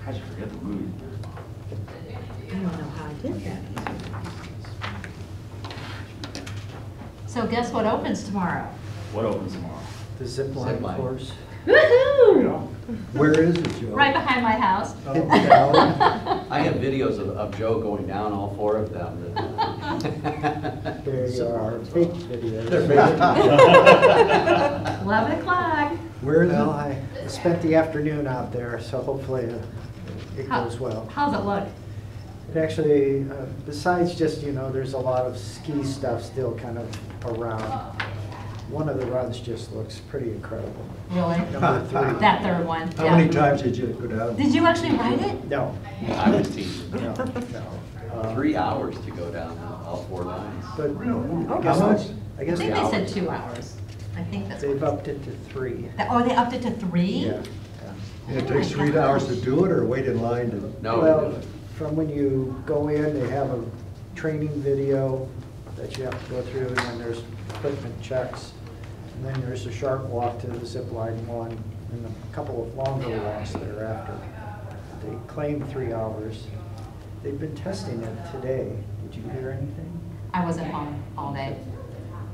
I just forget the movie. I don't know how I did that. So guess what opens tomorrow? What opens tomorrow? The zip line Zip line. course. Woohoo! Where is it, Joe? Right behind my house. Oh, down. I have videos of Joe going down all four of them. There you are, big videos. 11 o'clock. Where is Well, it? I spent the afternoon out there, so hopefully it How- goes well. How's it look? It actually, besides just, there's a lot of ski stuff still kind of around. One of the runs just looks pretty incredible. Really? Number 3. That third one. How yeah. many times did you go down? Did you actually write it? No, I was teasing. no. 3 hours to go down all 4 lines. But How I guess, much? I I guess think Yeah. they said 2 hours. I think that's what they've they upped it to 3. said. Oh, they upped it to 3? Yeah. And it takes 3 hours to do it, or wait in line to? No, we Well, do it. from when you go in, they have a training video that you have to go through, and then there's equipment checks. And then there's a short walk to the zip line one, and a couple of longer walks thereafter. They claim 3 hours. They've been testing it today. Did you hear anything? I wasn't home all day.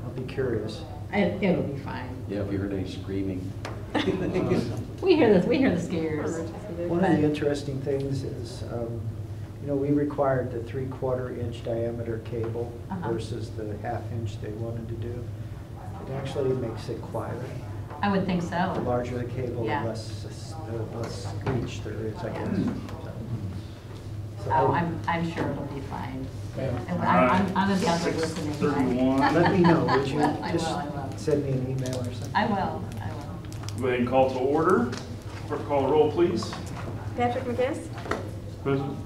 I'll be curious. It'll be fine. Yeah, if you heard any screaming. We hear the skiers. One of the interesting things is, we required the 3/4 inch diameter cable Uh-huh. versus the 1/2 inch they wanted to do. It actually makes it quieter. I would think The so. larger the cable, the Yeah. less screech there is, I guess. So Oh, I'm sure it'll be fine. And All right. I'm gonna be out there listening. 6:31. Let me know, would you? I Just will. send me an email or something. I will. Go ahead and call to order. Clerk, call the roll, please. Patrick McGinnis, Present.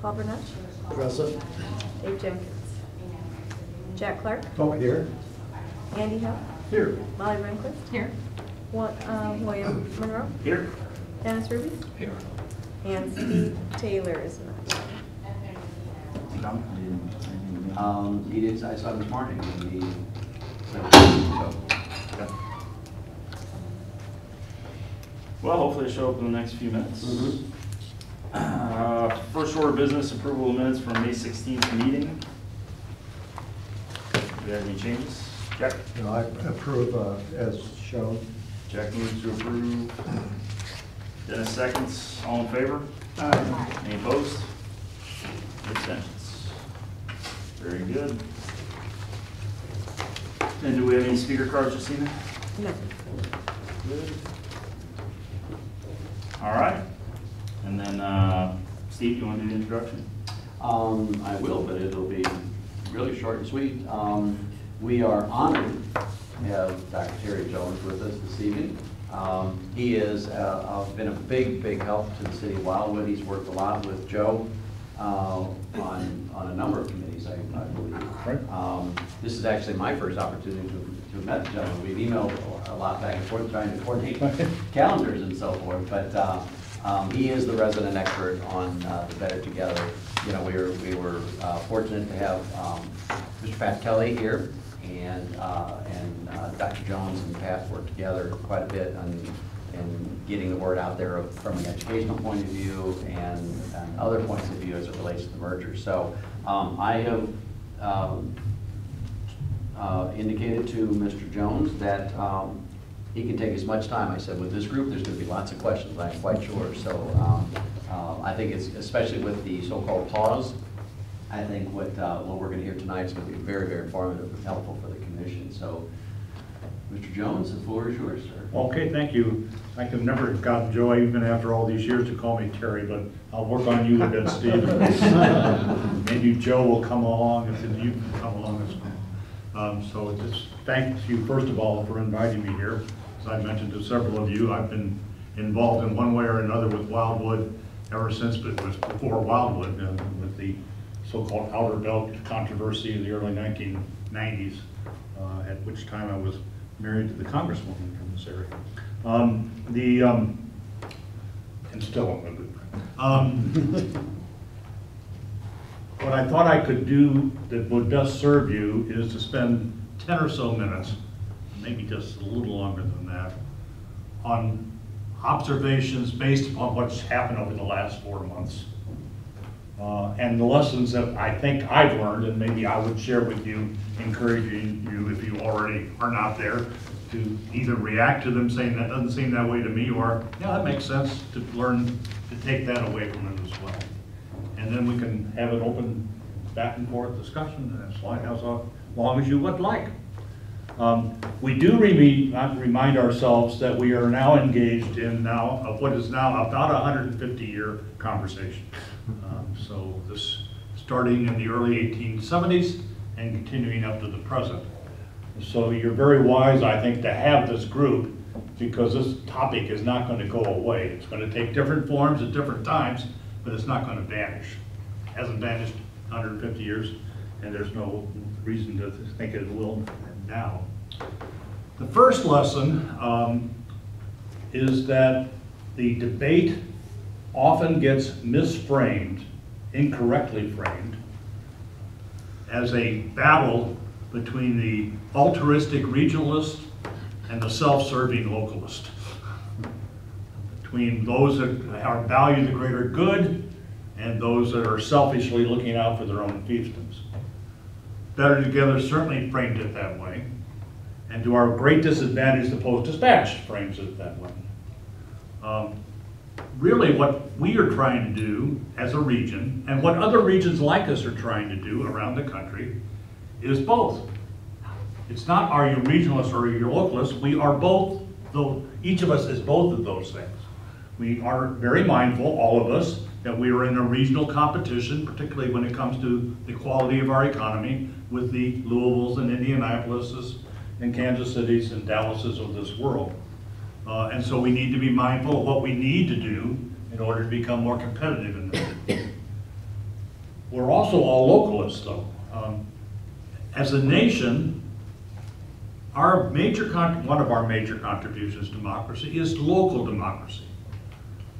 Paul Bernatch, Present. Dave Jenkins, Jack Clark, Oh, here. Andy Hill, Here. Molly Rehnquist, Here. William Monroe, Here. Dennis Ruby, Here. and Steve Taylor is not. He did, I saw him this morning. So, Well, hopefully it'll show up in the next few minutes. Mhm. First order of business, approval of minutes from May 16th meeting. Do you have any changes? Jack? No, I approve as shown. Jack moves to approve. Dennis seconds. All in favor? Any opposed? Abstentions? Very good. And do we have any speaker cards this evening? No. Good. All right. And then, Steve, you want to do the introduction? I will, but it'll be really short and sweet. We are honored to have Dr. Terry Jones with us this evening. He has been a big help to the city of Wildwood. He's worked a lot with Joe on a number of committees, I believe. Right. This is actually my first opportunity to have met the gentleman. We've emailed a lot back and forth trying to coordinate calendars and so forth, but he is the resident expert on the Better Together. We were fortunate to have Mr. Pat Kelly here, and Dr. Jones and Pat worked together quite a bit on getting the word out there from an educational point of view and other points of view as it relates to the merger. So I have indicated to Mr. Jones that he can take as much time. I said, with this group, there's going to be lots of questions, I'm quite sure. So I think it's, especially with the so-called pause, I think what we're going to hear tonight is going to be very informative and helpful for the commission. So, Mr. Jones, the floor is yours, sir. Okay, thank you. I have never gotten Joe, even after all these years, to call me Terry, but I'll work on you a bit, Steve. Maybe Joe will come along, and then you can come along as well. So just thank you, first of all, for inviting me here. As I mentioned to several of you, I've been involved in one way or another with Wildwood ever since, but it was before Wildwood, with the so-called Outer Belt controversy in the early 1990s, at which time I was married to the congresswoman from this area. And still I'm a good friend. What I thought I could do that would best serve you is to spend 10 or so minutes, maybe just a little longer than that, on observations based upon what's happened over the last 4 months. And the lessons that I think I've learned, and maybe I would share with you, encouraging you, if you already are not there, to either react to them saying that doesn't seem that way to me, or yeah, that makes sense, to learn to take that away from it as well. And then we can have an open back and forth discussion as long as you would like. We do remind ourselves that we are now engaged in what is now about a 150-year conversation. So this starting in the early 1870s and continuing up to the present. So you're very wise, I think, to have this group, because this topic is not going to go away. It's going to take different forms at different times, but it's not going to vanish. It hasn't vanished 150 years, and there's no reason to think it will now. The first lesson is that the debate often gets misframed, incorrectly framed, as a battle between the altruistic regionalist and the self-serving localist. Between those that value the greater good and those that are selfishly looking out for their own fiefdoms. Better Together certainly framed it that way, and to our great disadvantage, the Post-Dispatch frames it that way. Really what we are trying to do as a region, and what other regions like us are trying to do around the country, is both. It's not, are you regionalist or are you localist? We are both, though each of us is both of those things. We are very mindful, all of us, that we are in a regional competition, particularly when it comes to the quality of our economy, with the Louisvilles and Indianapolises and Kansas Cities and Dallases of this world. And so we need to be mindful of what we need to do in order to become more competitive in this. We're also all localists, though. As a nation, one of our major contributions to democracy is local democracy.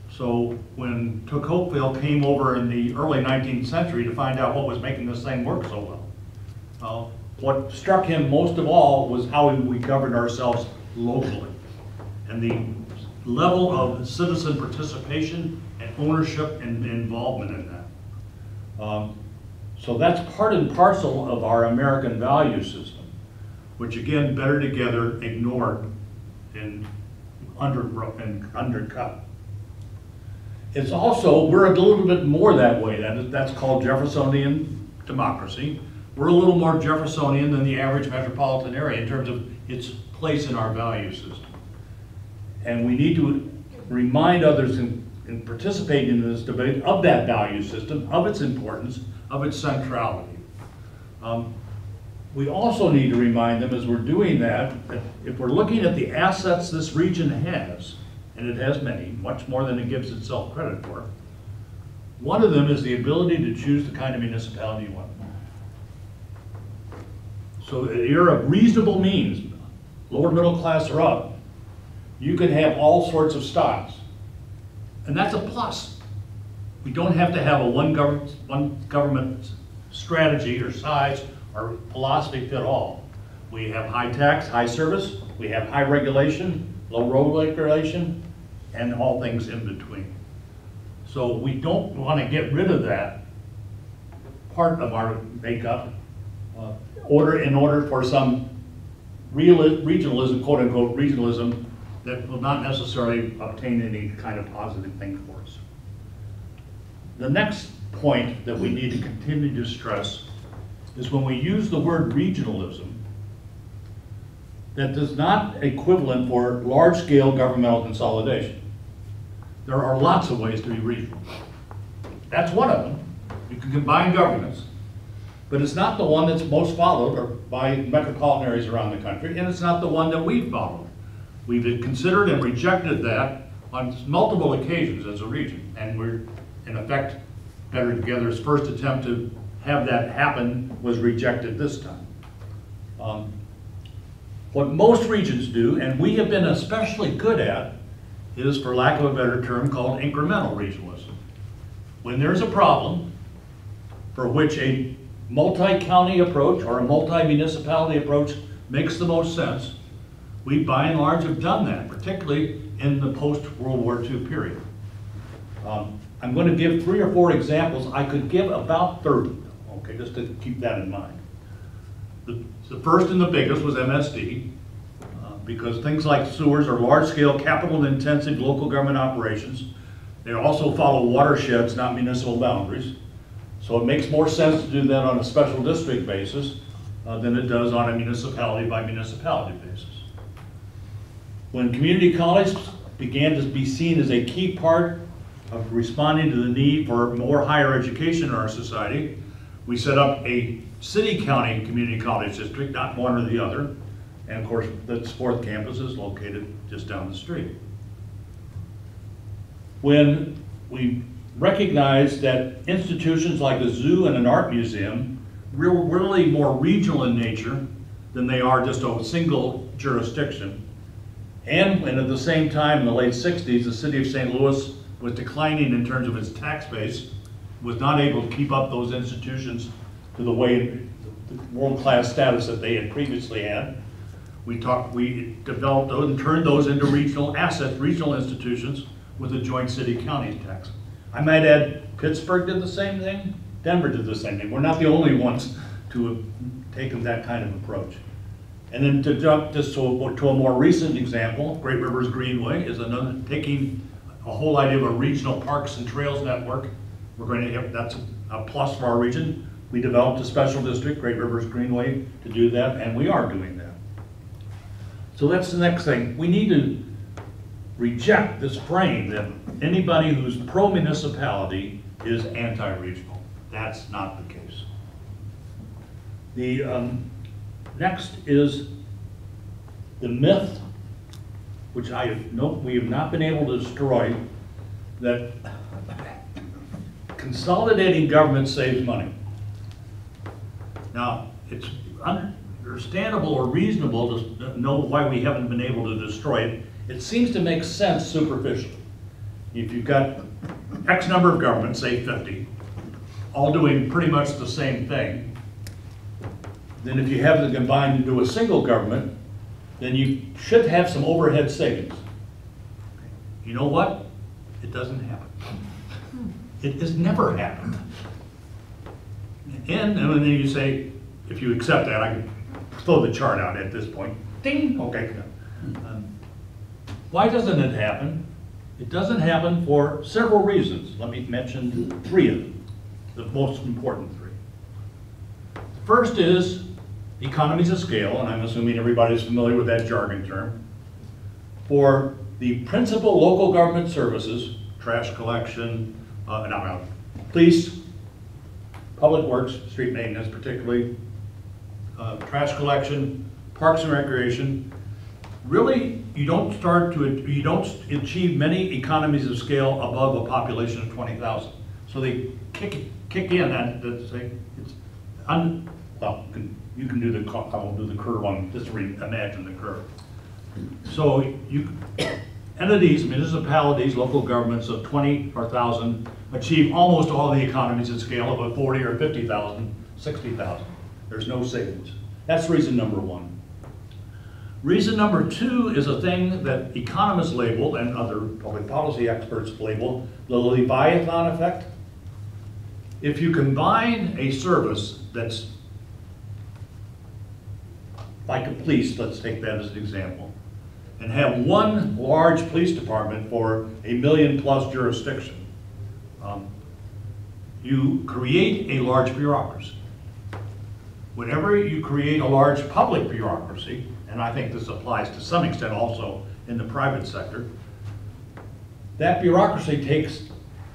So when Tocqueville came over in the early 19th century to find out what was making this thing work so well, what struck him most of all was how we governed ourselves locally, and the level of citizen participation and ownership and involvement in that. So that's part and parcel of our American value system, which again, Better Together ignored and undercut. It's also, we're a little bit more that way. That's called Jeffersonian democracy. We're a little more Jeffersonian than the average metropolitan area in terms of its place in our value system. And we need to remind others in participating in this debate of that value system, of its importance, of its centrality. We also need to remind them as we're doing that if we're looking at the assets this region has, and it has many, much more than it gives itself credit for, one of them is the ability to choose the kind of municipality you want. So if you're of reasonable means, lower middle class or up, you can have all sorts of styles. And that's a plus. We don't have to have a one government strategy or size or philosophy fit all. We have high tax, high service, we have high regulation, low road regulation, and all things in between. So we don't want to get rid of that part of our makeup in order for some regionalism, quote unquote regionalism, that will not necessarily obtain any kind of positive thing for us. The next point that we need to continue to stress is when we use the word regionalism, that does not equivalent for large-scale governmental consolidation. There are lots of ways to be regional. That's one of them. You can combine governments, but it's not the one that's most followed by metropolitan areas around the country, and it's not the one that we've followed. We've considered and rejected that on multiple occasions as a region, and we're, in effect, Better Together's first attempt to have that happen was rejected this time. What most regions do, and we have been especially good at, is, for lack of a better term, called incremental regionalism. When there's a problem for which a multi-county approach or a multi-municipality approach makes the most sense, We, by and large, have done that, particularly in the post-World War II period. I'm going to give 3 or 4 examples. I could give about 30, okay, just to keep that in mind. The first and the biggest was MSD, because things like sewers are large-scale, capital-intensive local government operations. They also follow watersheds, not municipal boundaries. So it makes more sense to do that on a special district basis than it does on a municipality by municipality basis. When community college began to be seen as a key part of responding to the need for more higher education in our society, we set up a city-county community college district, not one or the other. And of course, the 4th campus is located just down the street. When we recognized that institutions like a zoo and an art museum were really more regional in nature than they are just a single jurisdiction, and when at the same time in the late 60s, the city of St. Louis was declining in terms of its tax base, was not able to keep up those institutions to the way, the world-class status that they had previously had. We developed those and turned those into regional assets, regional institutions with a joint city-county tax. I might add, Pittsburgh did the same thing, Denver did the same thing. We're not the only ones to have taken that kind of approach. And then to jump just to a more recent example, Great Rivers Greenway is another, taking a whole idea of a regional parks and trails network. We're going to have, that's a plus for our region. We developed a special district, Great Rivers Greenway, to do that, and we are doing that. So that's the next thing. We need to reject this frame that anybody who's pro-municipality is anti-regional. That's not the case. The next is the myth, which we have not been able to destroy, that consolidating government saves money. Now, it's understandable or reasonable to know why we haven't been able to destroy it. It seems to make sense superficially. If you've got X number of governments, say 50, all doing pretty much the same thing, then if you have them combined into a single government, then you should have some overhead savings. You know what? It doesn't happen. It has never happened. And then you say, if you accept that, I can throw the chart out at this point. Ding! Okay. Why doesn't it happen? It doesn't happen for several reasons. Let me mention 3 of them, the most important 3. The first is economies of scale, and I'm assuming everybody's familiar with that jargon term. For the principal local government services, trash collection, police, public works, street maintenance particularly, trash collection, parks and recreation, really you don't achieve many economies of scale above a population of 20,000. So they kick in that say it's well, you can do the, I won't do the curve on, just imagine the curve. So entities, municipalities, local governments of 20 or 1,000 achieve almost all the economies of scale of a 40 or 50,000, 60,000. There's no savings. That's reason number 1. Reason number 2 is a thing that economists label and other public policy experts label the Leviathan Effect. If you combine a service that's like a police, let's take that as an example, and have one large police department for a million-plus jurisdiction, you create a large bureaucracy. Whenever you create a large public bureaucracy, and I think this applies to some extent also in the private sector, that bureaucracy takes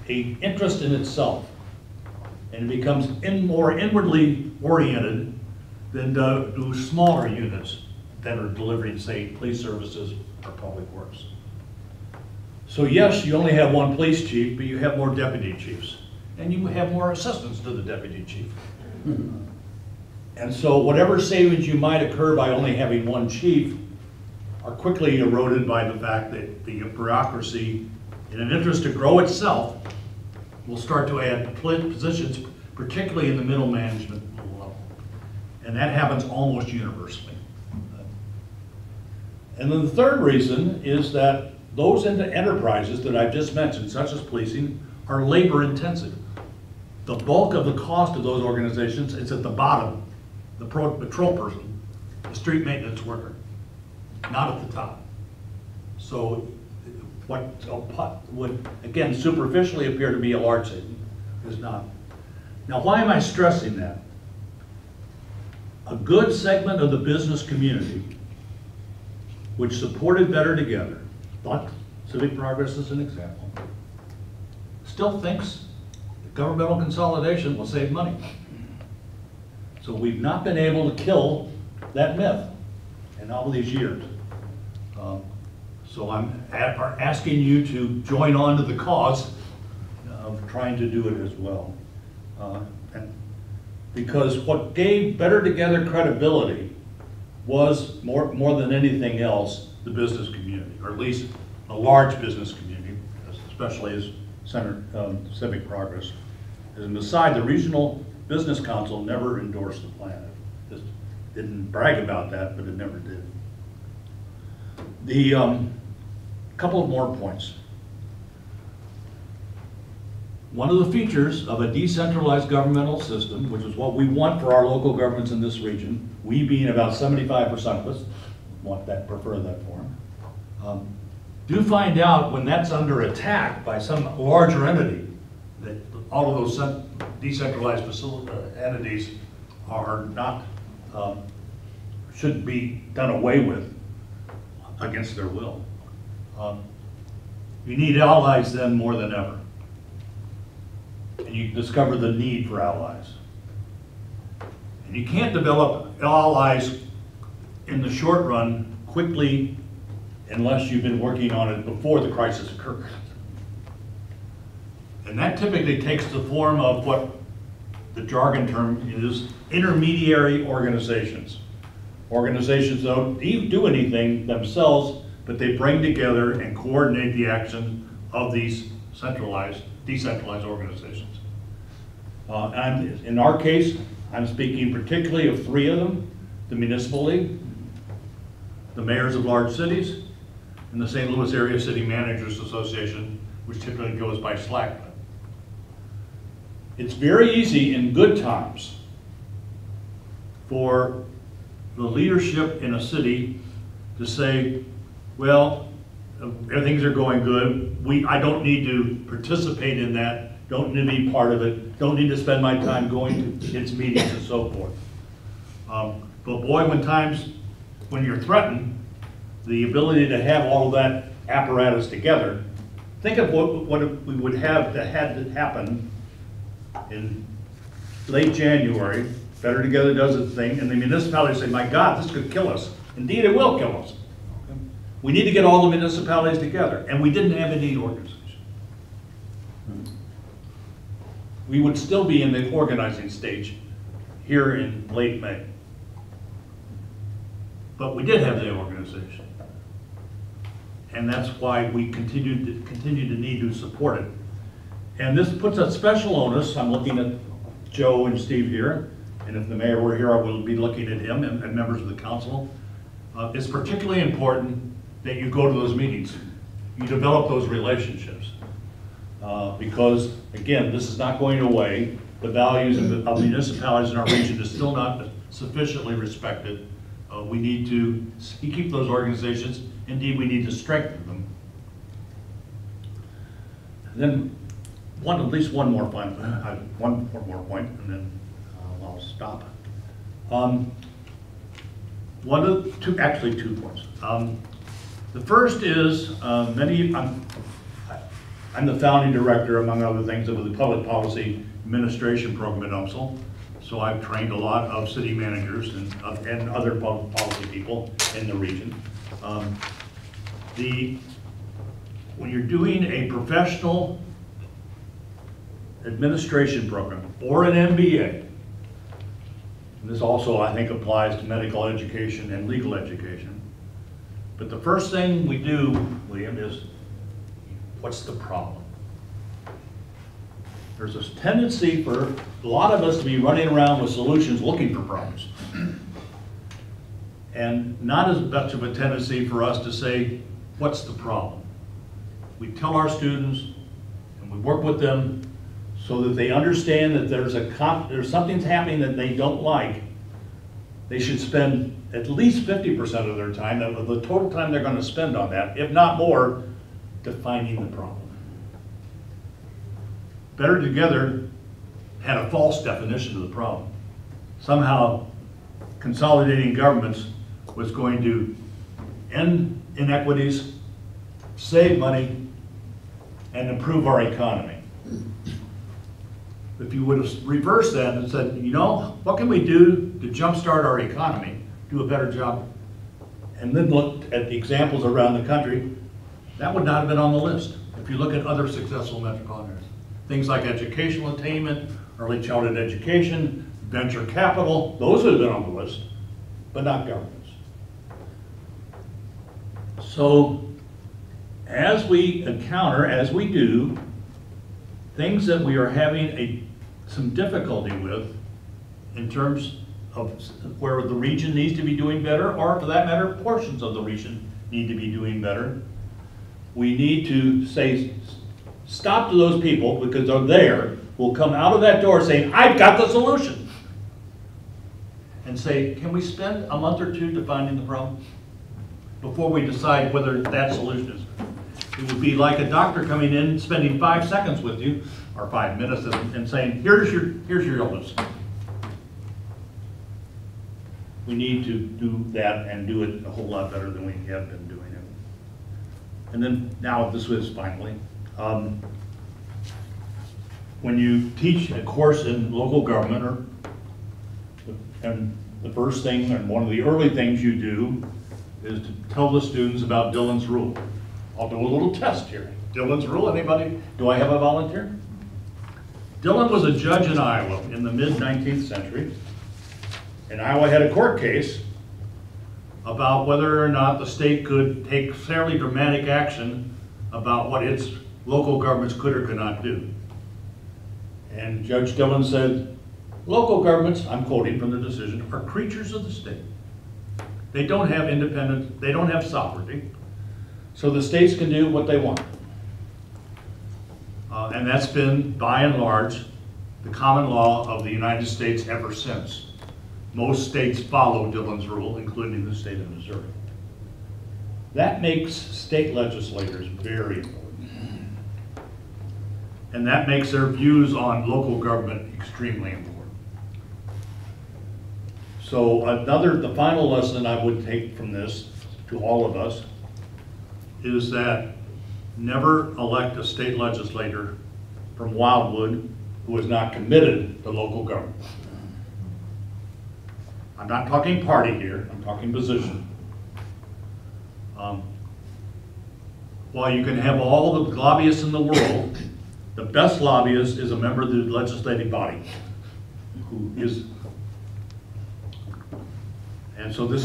an interest in itself and it becomes more inwardly oriented than do smaller units that are delivering, say, police services or public works. So yes, you only have one police chief, but you have more deputy chiefs. And you have more assistants to the deputy chief. And so whatever savings you might occur by only having one chief are quickly eroded by the fact that the bureaucracy, in an interest to grow itself, will start to add positions, particularly in the middle management level. And that happens almost universally. And then the third reason is that those enterprises that I've just mentioned, such as policing, are labor intensive. The bulk of the cost of those organizations is at the bottom, the patrol person, the street maintenance worker, not at the top. So what would, again, superficially appear to be a large saving is not. Now, why am I stressing that? A good segment of the business community, which supported Better Together, like Civic Progress as an example, still thinks that governmental consolidation will save money. So we've not been able to kill that myth in all of these years. So I'm asking you to join on to the cause of trying to do it as well. And because what gave Better Together credibility was more than anything else the business community, or at least a large business community, especially as Civic Progress. As an aside, the Regional Business Council never endorsed the plan. It just didn't brag about that, but it never did. The couple of more points. One of the features of a decentralized governmental system, which is what we want for our local governments in this region, we being about 75% of us want that, prefer that form, do find out when that's under attack by some larger entity that all of those decentralized entities are not, should be done away with against their will. You need allies then more than ever. And you discover the need for allies. And you can't develop allies in the short run quickly unless you've been working on it before the crisis occurs. And that typically takes the form of what the jargon term is intermediary organizations. Organizations don't do anything themselves, but they bring together and coordinate the action of these decentralized organizations. And in our case, I'm speaking particularly of three of them: the Municipal League, the mayors of large cities, and the St. Louis Area City Managers Association, which typically goes by SLAC. It's very easy in good times for the leadership in a city to say, well, things are going good. I don't need to participate in that, don't need to be part of it, don't need to spend my time going to its meetings and so forth. But boy, when you're threatened, the ability to have all of that apparatus together, think of what we would have had to happen in late January. Better Together does its thing, and the municipalities say, my God, this could kill us. Indeed, it will kill us. We need to get all the municipalities together, and we didn't have any organization. We would still be in the organizing stage here in late May. But we did have the organization. And that's why we continue to need to support it. And this puts a special onus. I'm looking at Joe and Steve here, and if the mayor were here, I will be looking at him and members of the council. It's particularly important that you go to those meetings. You develop those relationships. Because, again, this is not going away. The values of municipalities in our region is still not sufficiently respected. We need to keep those organizations. Indeed, we need to strengthen them. And then, at least one more point, and then I'll stop. Actually two points. The first is, I'm the founding director, among other things, of the Public Policy Administration Program at UMSL. So I've trained a lot of city managers and other public policy people in the region. When you're doing a professional administration program or an MBA, and this also I think applies to medical education and legal education, but the first thing we do, William, is what's the problem? There's this tendency for a lot of us to be running around with solutions looking for problems. and not as much of a tendency for us to say, what's the problem? We tell our students and we work with them so that they understand that there's something's happening that they don't like. They should spend at least 50% of their time, of the total time they're going to spend on that, if not more, defining the problem. Better Together had a false definition of the problem. Somehow consolidating governments was going to end inequities, save money, and improve our economy. If you would have reversed that and said, you know, what can we do to jumpstart our economy, do a better job, and then looked at the examples around the country, that would not have been on the list. If you look at other successful metropolitan areas, things like educational attainment, early childhood education, venture capital, those would have been on the list, but not governments. So as we encounter, as we do, things that we are having some difficulty with in terms of where the region needs to be doing better, or for that matter, portions of the region need to be doing better, we need to say stop to those people, because they're there, will come out of that door saying, I've got the solution. And say, can we spend a month or two defining the problem before we decide whether that solution is? It would be like a doctor coming in, spending 5 seconds with you, or 5 minutes, and saying, here's your illness. We need to do that and do it a whole lot better than we have been doing it. And then now this is finally, when you teach a course in local government, and the first thing and one of the early things you do is to tell the students about Dillon's rule. I'll do a little test here. Dillon's rule, anybody? Do I have a volunteer? Dillon was a judge in Iowa in the mid-19th century. And Iowa had a court case about whether or not the state could take fairly dramatic action about what its local governments could or could not do. And Judge Dillon said, local governments, I'm quoting from the decision, are creatures of the state. They don't have independence, they don't have sovereignty, so the states can do what they want. And that's been, by and large, the common law of the United States ever since. Most states follow Dillon's rule, including the state of Missouri. That makes state legislators very important. And that makes their views on local government extremely important. So the final lesson I would take from this to all of us is that never elect a state legislator from Wildwood who is not committed to local government. I'm not talking party here, I'm talking position. While you can have all the lobbyists in the world, the best lobbyist is a member of the legislative body who is, and so this,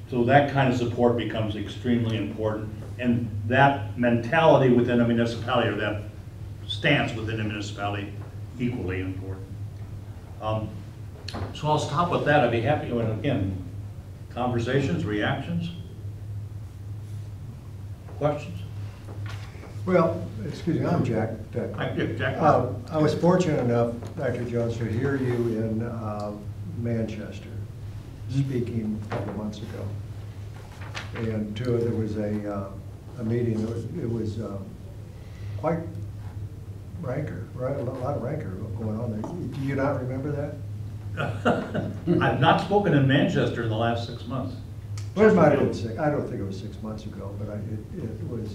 so that kind of support becomes extremely important, and that mentality within a municipality, or that stance within a municipality, equally important. So I'll stop with that. I'd be happy to, again, conversations, reactions, questions. Well, excuse me, I'm Jack. Jack. I was fortunate enough, Dr. Jones, to hear you in Manchester speaking a couple of months ago. And there was a meeting, it was quite rancor, right? A lot of rancor going on there. Do you not remember that? I've not spoken in Manchester in the last 6 months. Well, it might have been six. I don't think it was 6 months ago, but it was.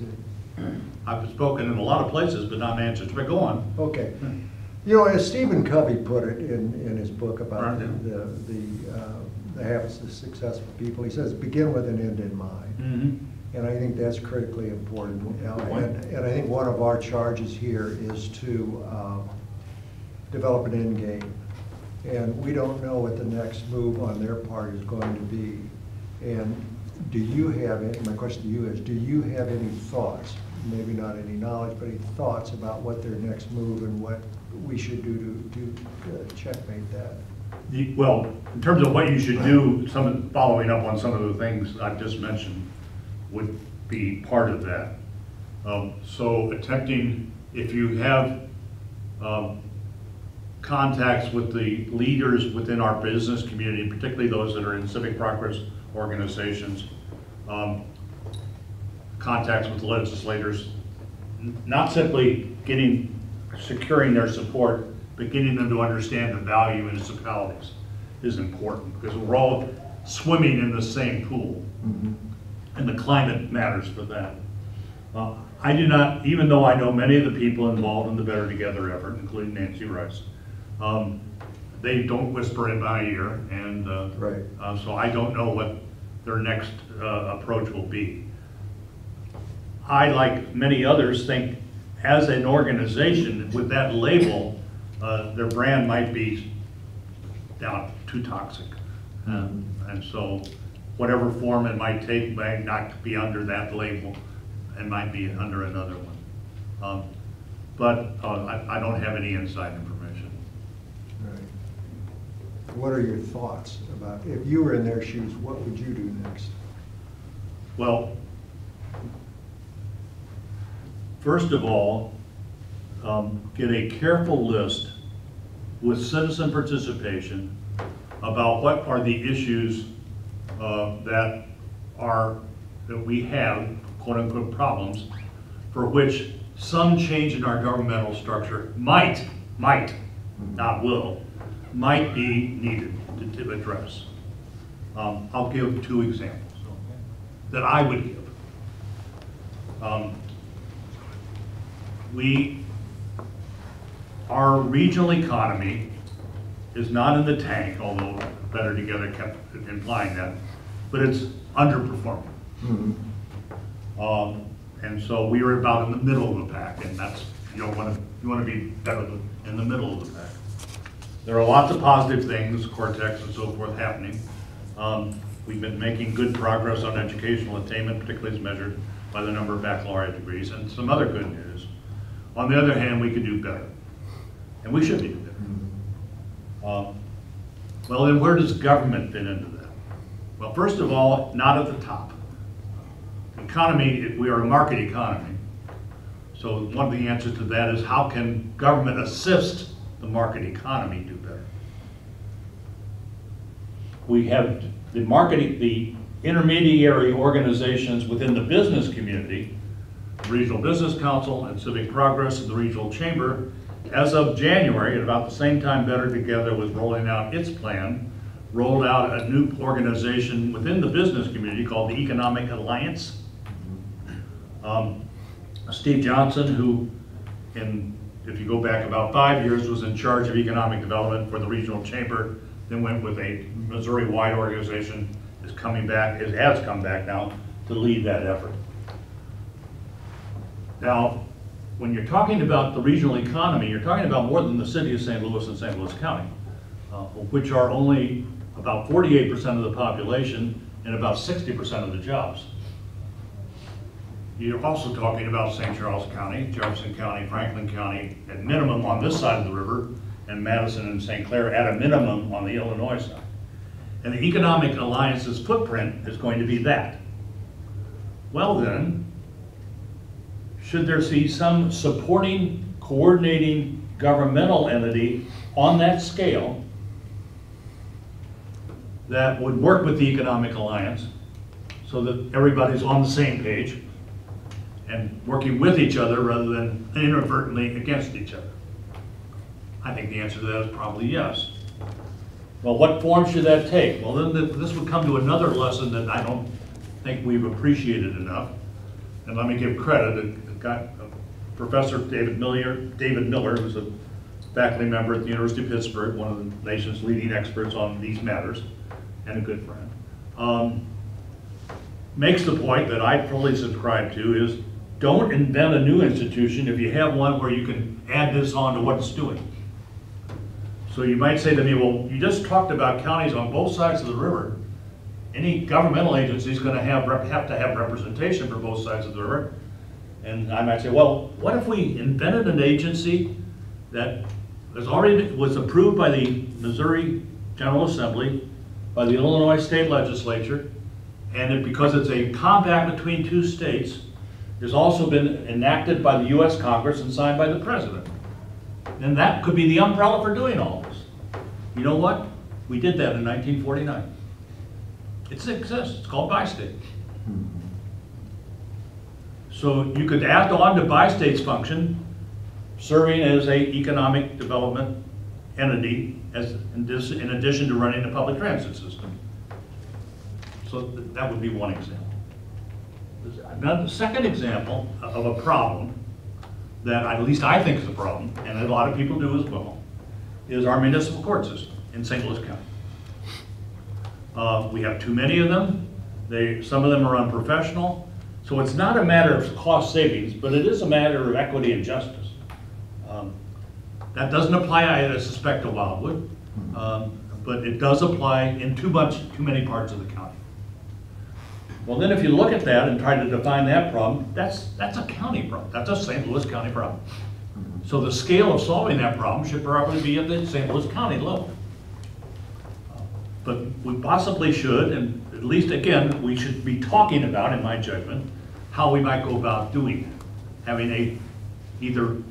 I've spoken in a lot of places, but not Manchester. But go on. Okay. You know, as Stephen Covey put it in his book about the habits of successful people, he says, begin with an end in mind. Mm-hmm. And I think that's critically important. And I think one of our charges here is to develop an end game. And we don't know what the next move on their part is going to be. And do you have any, my question to you is, do you have any thoughts, maybe not any knowledge, but any thoughts about what their next move and what we should do to checkmate that? Well, in terms of what you should do, following up on some of the things I've just mentioned would be part of that. So attempting, if you have contacts with the leaders within our business community, particularly those that are in civic progress organizations, contacts with legislators, not simply securing their support, but getting them to understand the value of municipalities is important, because we're all swimming in the same pool, and the climate matters for that. I do not, even though I know many of the people involved in the Better Together effort, including Nancy Rice, they don't whisper in my ear, and so I don't know what their next approach will be. I, like many others, think as an organization with that label, their brand might be too toxic. And so whatever form it might take might not be under that label and might be under another one. But I don't have any inside information. Right. What are your thoughts about, if you were in their shoes, what would you do next? Well, first of all, get a careful list with citizen participation about what are the issues that we have, quote unquote, problems, for which some change in our governmental structure might, not will, might be needed to address. I'll give 2 examples that I would give. Our regional economy is not in the tank, although Better Together kept implying that, but it's underperforming. And so we are about in the middle of the pack, and that's, you want to be better in the middle of the pack. There are lots of positive things, Cortex and so forth, happening. We've been making good progress on educational attainment, particularly as measured by the number of baccalaureate degrees, and some other good news. On the other hand, we could do better, and we should do better. Well, then where does government fit into that? Well, first of all, not at the top. Economy, we are a market economy. So one of the answers to that is, how can government assist the market economy do better? We have the intermediary organizations within the business community, the Regional Business Council and Civic Progress and the Regional Chamber. As of January, at about the same time Better Together was rolling out its plan, rolled out a new organization within the business community called the Economic Alliance. Steve Johnson, who, if you go back about 5 years, was in charge of economic development for the Regional Chamber, then went with a Missouri-wide organization, has come back now to lead that effort. Now, when you're talking about the regional economy, you're talking about more than the city of St. Louis and St. Louis County, which are only about 48% of the population and about 60% of the jobs. You're also talking about St. Charles County, Jefferson County, Franklin County, at minimum on this side of the river, and Madison and St. Clair at a minimum on the Illinois side. And the Economic Alliance's footprint is going to be that. Well then, should there be some supporting, coordinating governmental entity on that scale that would work with the Economic Alliance so that everybody's on the same page and working with each other rather than inadvertently against each other? I think the answer to that is probably yes. Well, what form should that take? Well, then this would come to another lesson that I don't think we've appreciated enough. And let me give credit. Professor David Miller, who's a faculty member at the University of Pittsburgh, one of the nation's leading experts on these matters, and a good friend, makes the point that I fully subscribe to is, don't invent a new institution if you have one where you can add this on to what it's doing. So you might say to me, well, you just talked about counties on both sides of the river. Any governmental agency is going to have to have representation for both sides of the river. And I might say, well, what if we invented an agency that was approved by the Missouri General Assembly, by the Illinois State Legislature, and because it's a compact between two states, it's also been enacted by the US Congress and signed by the President. And that could be the umbrella for doing all this. You know what? We did that in 1949. It exists, it's called bi-state. So you could add on to bi-state's function, serving as a economic development entity in addition to running the public transit system. So that would be one example. Now, the second example of a problem that at least I think is a problem, and a lot of people do as well, is our municipal court system in St. Louis County. We have too many of them. Some of them are unprofessional. So it's not a matter of cost savings, but it is a matter of equity and justice. That doesn't apply, I suspect, to Wildwood, but it does apply in too many parts of the county. Well, then if you look at that and try to define that problem, that's a county problem. That's a St. Louis County problem. So the scale of solving that problem should probably be at the St. Louis County level. But we possibly should, and at least again, we should be talking about, in my judgment, how we might go about doing it. Having either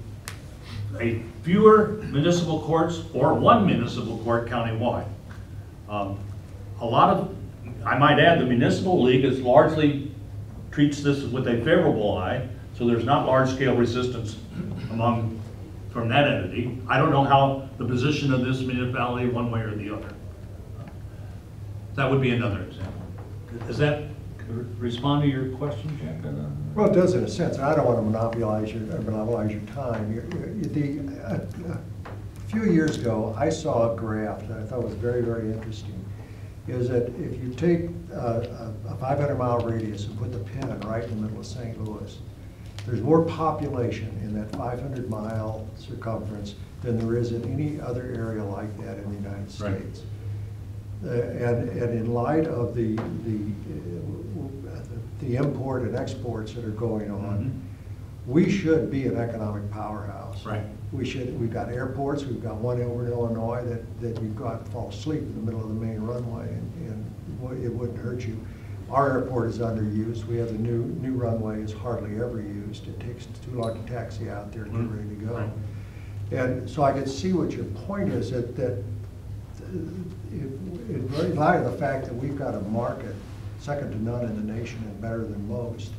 a fewer municipal courts or one municipal court countywide. I might add, the municipal league is largely treats this with a favorable eye, so there's not large-scale resistance from that entity. I don't know how the position of this municipality one way or the other. That would be another example. Does that respond to your question, Jack? Well, it does in a sense. I don't want to monopolize your time. A few years ago, I saw a graph that I thought was very, very interesting. Is that if you take a 500-mile radius and put the pin right in the middle of St. Louis, there's more population in that 500-mile circumference than there is in any other area like that in the United States. And in light of the import and exports that are going on, we should be an economic powerhouse. Right. We've got airports. We've got one over in Illinois that you've got to fall asleep in the middle of the main runway, and it wouldn't hurt you. Our airport is underused. We have the new runway is hardly ever used. It takes too long to taxi out there and get ready to go. Right. And so I could see what your point is, that in light of the fact that we've got a market second to none in the nation and better than most,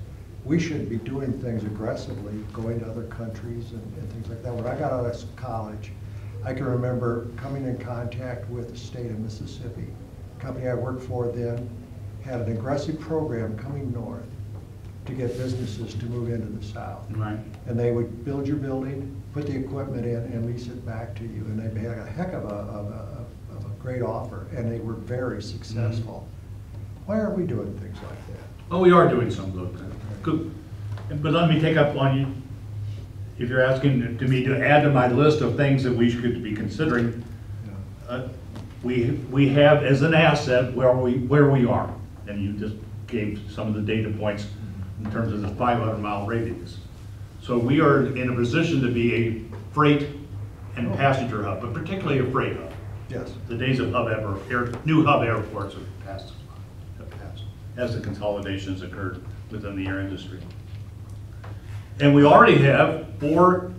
we should be doing things aggressively, going to other countries and things like that. When I got out of college, I can remember coming in contact with the state of Mississippi. The company I worked for then had an aggressive program coming north to get businesses to move into the South. Right. And they would build your building, put the equipment in, and lease it back to you. And they had a heck of a great offer, and they were very successful. Why aren't we doing things like that? Well, we are doing some good. Good. But let me take up on you, if you're asking to me to add to my list of things that we should be considering, we have as an asset where we are, and you just gave some of the data points in terms of the 500-mile radius. So we are in a position to be a freight and passenger hub, but particularly a freight hub. Yes. The days of new hub airports have passed as the consolidations occurred within the air industry. And we already have 4,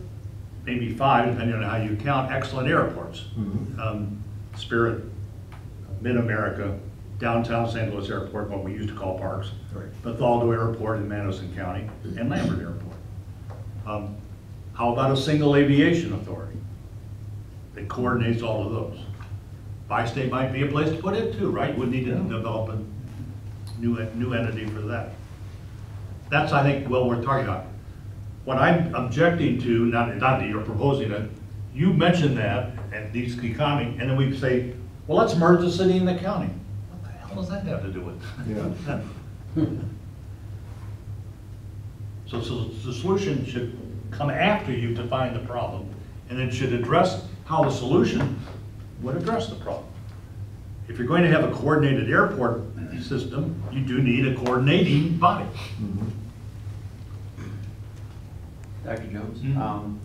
maybe 5, depending on how you count, excellent airports. Spirit, Mid-America, downtown St. Louis Airport, what we used to call Parks, Right. Bethalto Airport in Madison County, and Lambert Airport. How about a single aviation authority that coordinates all of those? Bi-state might be a place to put it too, right? We need to develop a new entity for that. That's, I think, what we're talking about. What I'm objecting to, not that you're proposing it, you mentioned that at these economy, and then we say, well, let's merge the city and the county. What the hell does that have to do with it? So the solution should come after you define the problem, and it should address how the solution would address the problem. If you're going to have a coordinated airport system, you do need a coordinating body. Dr. Jones,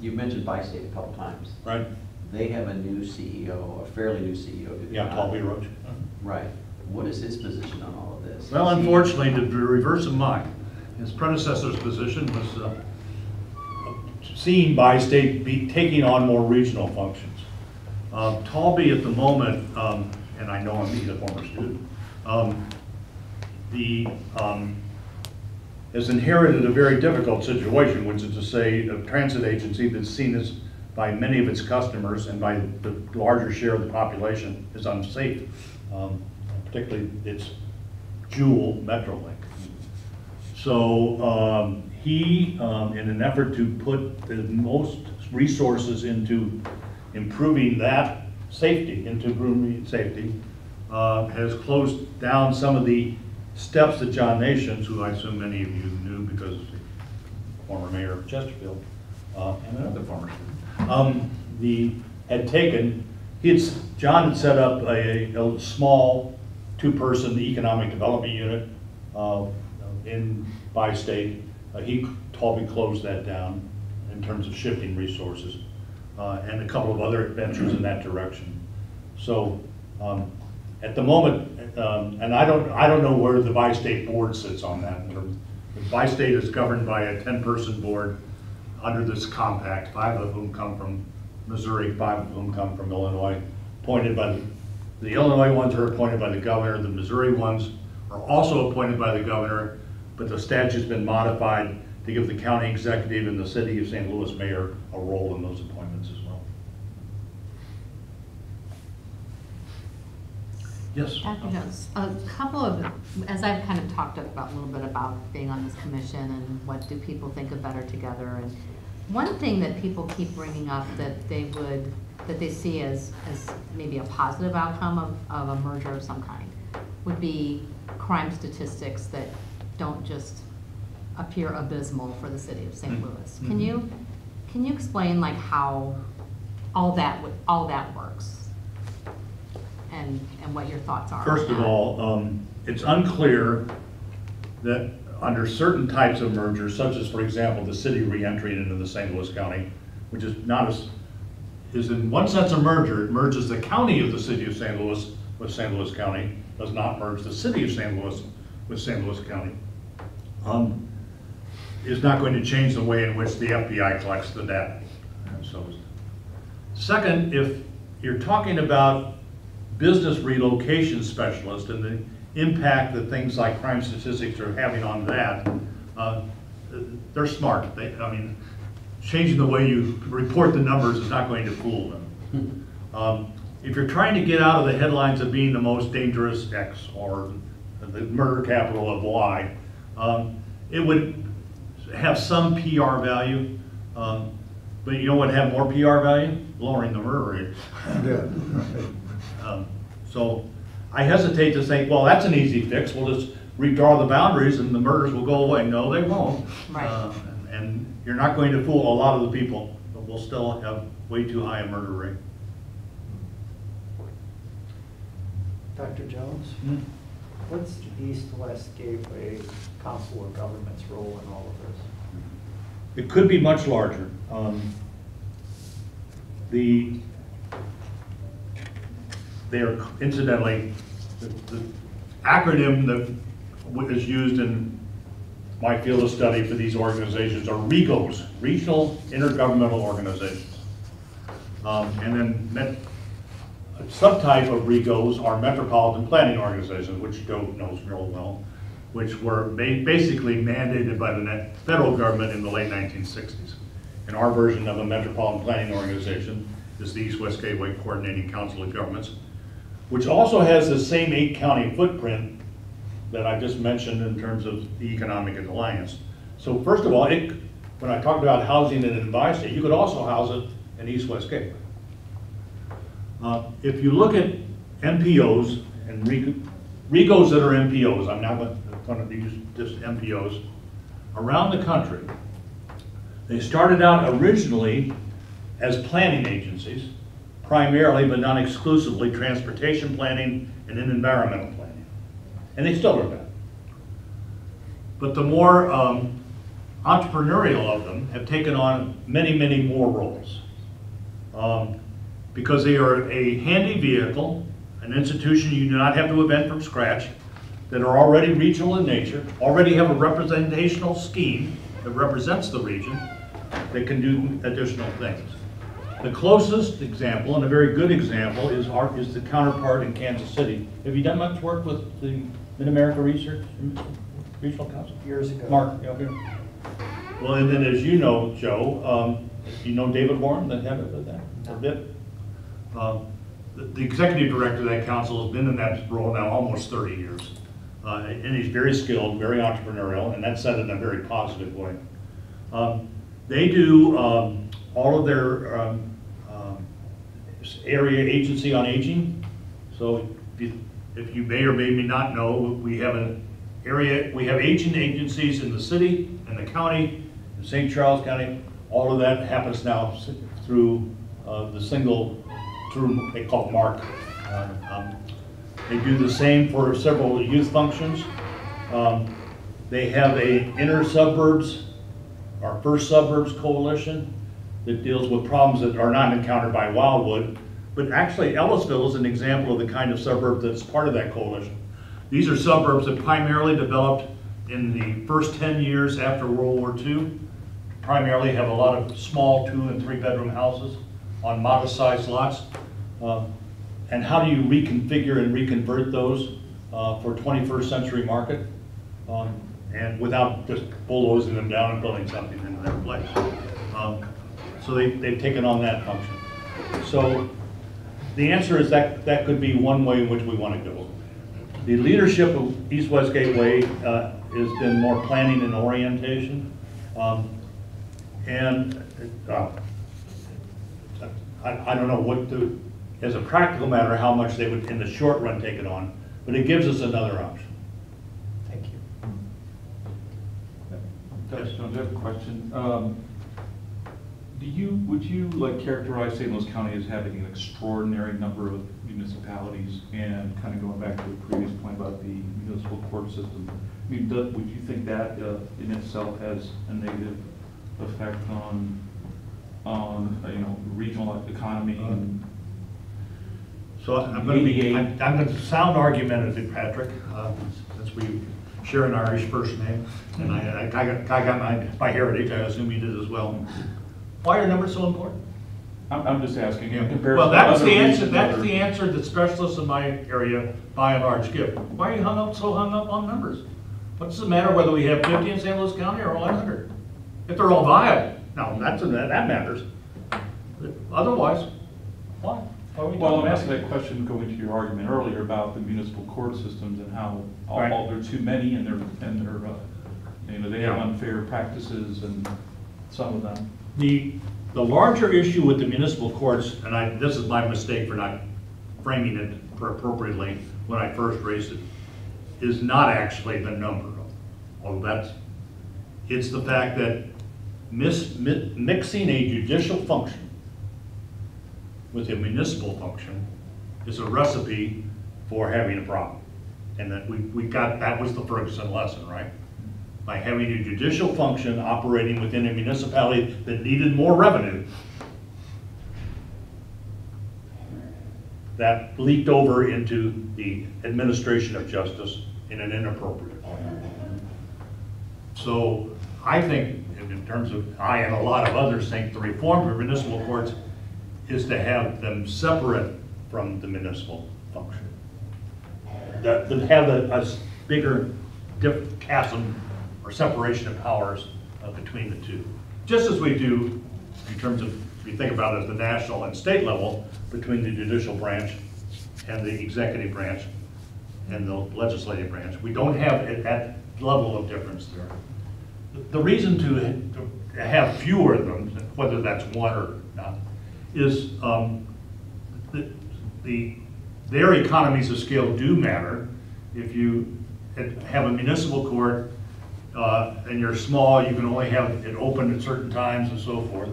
you've mentioned bi-state a couple times. Right. they have a new CEO, a fairly new CEO. do they Yeah, not? Colby Roach. Right. What is his position on all of this? Well, Is he- unfortunately, the reverse of mine. His predecessor's position was seen by state be taking on more regional functions. Talby at the moment, and I know him, he's a former student, has inherited a very difficult situation, which is to say a transit agency that's seen as by many of its customers and by the larger share of the population as unsafe, particularly its jewel Metrolink. So he, in an effort to put the most resources into improving that safety, has closed down some of the steps that John Nations, who I assume many of you knew because he's the former mayor of Chesterfield, and another former student, had taken. John had set up a small two-person economic development unit by state. Talby closed that down in terms of shifting resources, and a couple of other ventures in that direction. So at the moment, and I don't know where the bi-state board sits on that. The bi-state is governed by a 10-person board under this compact, 5 of whom come from Missouri, 5 of whom come from Illinois. Appointed by the Illinois ones are appointed by the governor. The Missouri ones are also appointed by the governor, but the statute's been modified to give the county executive and the city of St. Louis mayor a role in those appointments as well. Yes? Dr. Jones, a couple of, as I've kind of talked about a little bit about being on this commission and what do people think of Better Together, and one thing that people keep bringing up that they see as maybe a positive outcome of a merger of some kind would be crime statistics that don't just appear abysmal for the city of St. Louis. Can you explain like how all that works and what your thoughts are? First of all, it's unclear that under certain types of mergers, such as, for example, the city re-entering into the St. Louis County, which is is in one sense a merger. It merges the county of the city of St. Louis with St. Louis County, does not merge the city of St. Louis with St. Louis County. Is not going to change the way in which the FBI collects the data. And so, second, if you're talking about business relocation specialists and the impact that things like crime statistics are having on that, they're smart. Changing the way you report the numbers is not going to fool them. If you're trying to get out of the headlines of being the most dangerous X or the murder capital of Y, it would have some PR value, but you know what would have more PR value? Lowering the murder rate. Yeah. So I hesitate to think, well, that's an easy fix. We'll just redraw the boundaries and the murders will go away. No, they won't. Right. And you're not going to fool a lot of the people, but we'll still have way too high a murder rate. Dr. Jones, what's the East-West Gateway Council of Governments' role in all of this? It could be much larger. They're incidentally, the acronym that is used in my field of study for these organizations are REGOs, Regional Intergovernmental Organizations. And then a subtype of REGOs are Metropolitan Planning Organizations, which Joe knows real well, which were basically mandated by the federal government in the late 1960s. And our version of a Metropolitan Planning Organization is the East-West Gateway Coordinating Council of Governments, which also has the same 8-county footprint that I just mentioned in terms of the Economic Alliance. So first of all, when I talked about housing in an bi-state, you could also house it in East-West Gateway. If you look at MPOs and REGOs that are MPOs, I'm not going to use just MPOs, around the country, they started out originally as planning agencies, primarily but not exclusively transportation planning and then environmental planning. And they still are that. But the more entrepreneurial of them have taken on many, many more roles. because they are a handy vehicle, an institution you do not have to invent from scratch, that are already regional in nature, already have a representational scheme that represents the region, that can do additional things. The closest example, and a very good example, is the counterpart in Kansas City. Have you done much work with the Mid-America Research Regional Council? Years ago. Mark, you okay? Well, and then as you know, Joe, you know David Warren, the head of that, a bit? The executive director of that council has been in that role now almost 30 years. And he's very skilled, very entrepreneurial, and that's said in a very positive way. They do all of their area agency on aging. So if you may or may not know, we have aging agencies in the city and the county, in St. Charles County. All of that happens now through through they call it MARC. They do the same for several youth functions. They have a inner suburbs, our first Suburbs Coalition, that deals with problems that are not encountered by Wildwood. But actually Ellisville is an example of the kind of suburb that's part of that coalition. These are suburbs that primarily developed in the first 10 years after World War II. Primarily have a lot of small 2- and 3-bedroom houses on modest-sized lots. And how do you reconfigure and reconvert those for 21st century market? And without just bulldozing them down and building something in their place. So they've taken on that function. So the answer is that could be one way in which we want to go. The leadership of East-West Gateway has been more planning and orientation. I don't know what to, as a practical matter, how much they would in the short run take it on, but it gives us another option. Thank you. Judge, I have a question. Would you like characterize St. Louis County as having an extraordinary number of municipalities, and kind of going back to the previous point about the municipal court system? I mean, would you think that in itself has a negative effect on regional economy? So I'm going to sound argumentative, Patrick, since we share an Irish first name, and I got my heritage. I assume you did as well. Why are numbers so important? I'm just asking. Well, that's the answer. That's the answer that specialists in my area, by and large, give. Why are you so hung up on numbers? What's the matter whether we have 50 in St. Louis County or 100? If they're all viable, now that matters. Otherwise, why? Well, I'm asking that question going to your argument earlier about the municipal court systems and how there are too many, and they have unfair practices, and some of them. The larger issue with the municipal courts, and this is my mistake for not framing it appropriately when I first raised it, is not actually the number. Although it's the fact that mixing a judicial function with a municipal function is a recipe for having a problem. And that that was the Ferguson lesson, right? By having a judicial function operating within a municipality that needed more revenue, that leaked over into the administration of justice in an inappropriate way. So I think, in terms of, I and a lot of others think the reform of municipal courts is to have them separate from the municipal function. That have a bigger chasm or separation of powers between the two. Just as we do in terms of, if you think about it at the national and state level, between the judicial branch and the executive branch and the legislative branch. We don't have that level of difference there. The reason to have fewer of them, whether that's one or not, is their economies of scale do matter. If you have a municipal court and you're small, you can only have it open at certain times and so forth.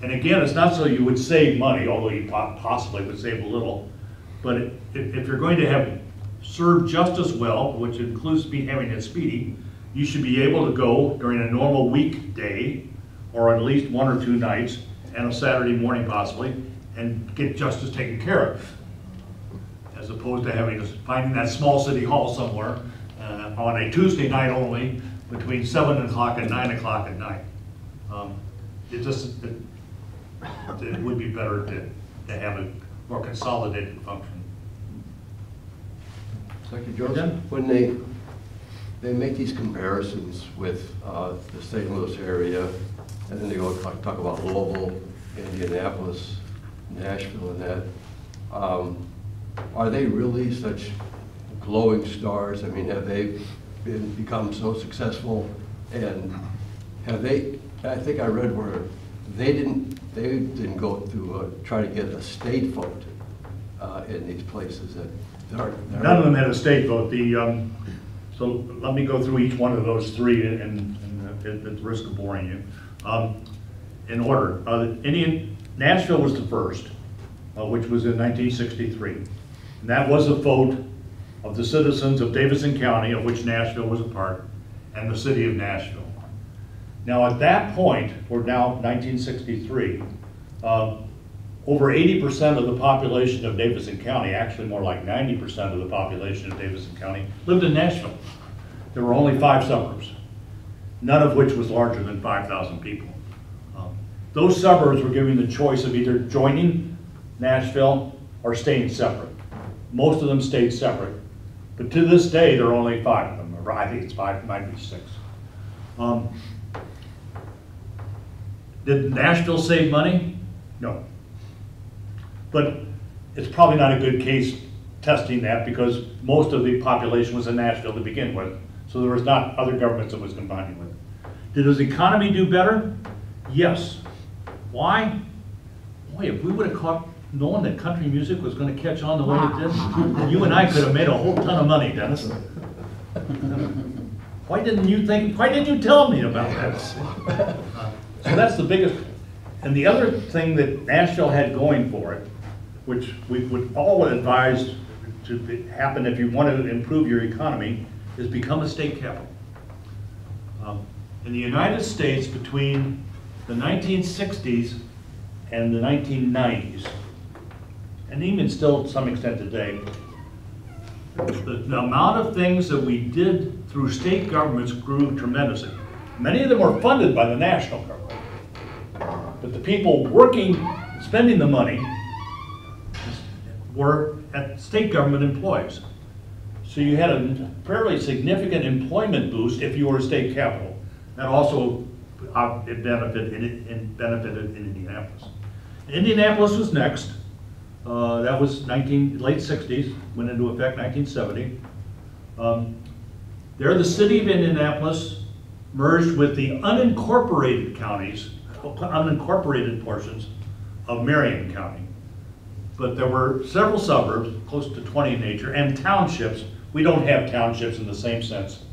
And again, it's not so you would save money, although you possibly would save a little. But if you're going to serve justice well, which includes having it speedy, you should be able to go during a normal weekday, or at least 1 or 2 nights, and a Saturday morning possibly, and get justice taken care of, as opposed to finding that small city hall somewhere on a Tuesday night only between 7 o'clock and 9 o'clock at night. It would be better to have a more consolidated function. Dr. Joseph, when they make these comparisons with the St. Louis area, and then they go talk about Louisville, Indianapolis, Nashville, and that, are they really such glowing stars? I mean, have they become so successful, and have they? I think I read where they didn't go through try to get a state vote in these places. None of them had a state vote. So let me go through each one of those three, and at the risk of boring you, in order. Nashville was the first, which was in 1963. And that was a vote of the citizens of Davidson County, of which Nashville was a part, and the city of Nashville. Now at that point, we're now 1963, over 80% of the population of Davidson County, actually more like 90% of the population of Davidson County, lived in Nashville. There were only 5 suburbs, none of which was larger than 5,000 people. Those suburbs were given the choice of either joining Nashville or staying separate. Most of them stayed separate, but to this day, there are only 5 of them. Or I think it's 5, it might be 6. Did Nashville save money? No. But it's probably not a good case testing that, because most of the population was in Nashville to begin with, so there was not other governments it was combining with. Did his economy do better? Yes. Why? Boy, if we would have known that country music was going to catch on the way it did, you and I could have made a whole ton of money, Dennis. Why didn't you tell me about that? So that's the biggest. And the other thing that Nashville had going for it, which we would all advise to happen if you want to improve your economy, is become a state capital. In the United States, between the 1960s and the 1990s, and even still to some extent today, the amount of things that we did through state governments grew tremendously. Many of them were funded by the national government, but the people spending the money, were at state government employees. So you had a fairly significant employment boost if you were a state capital. That also it benefited in Indianapolis. Indianapolis was next. That was late 60s, went into effect 1970. There, the city of Indianapolis merged with the unincorporated counties, unincorporated portions of Marion County. But there were several suburbs, close to 20 in nature, and townships. We don't have townships in the same sense.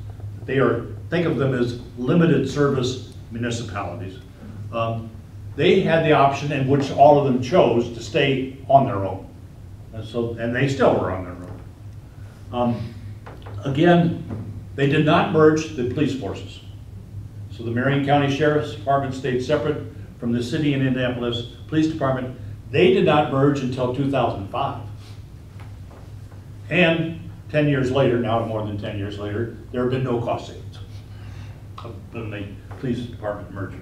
They are, think of them as limited service municipalities. They had the option, in which all of them chose, to stay on their own. And they still were on their own. Again, they did not merge the police forces. So the Marion County Sheriff's Department stayed separate from the city and Indianapolis Police Department. They did not merge until 2005. And 10 years later, now more than 10 years later, there have been no cost savings from the police department merger.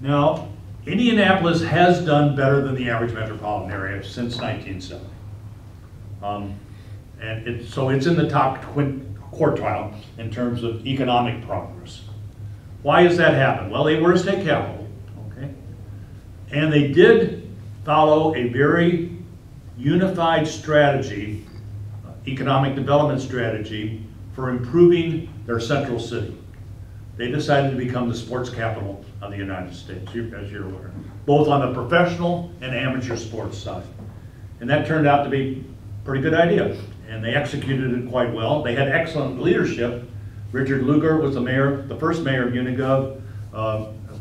Now, Indianapolis has done better than the average metropolitan area since 1970. So it's in the top quartile in terms of economic progress. Why has that happened? Well, they were a state capital, okay? And they did follow a very unified strategy, economic development strategy, for improving their central city. They decided to become the sports capital of the United States, as you're aware, both on the professional and amateur sports side. And that turned out to be a pretty good idea, and they executed it quite well. They had excellent leadership. Richard Lugar was the mayor, the first mayor of Unigov.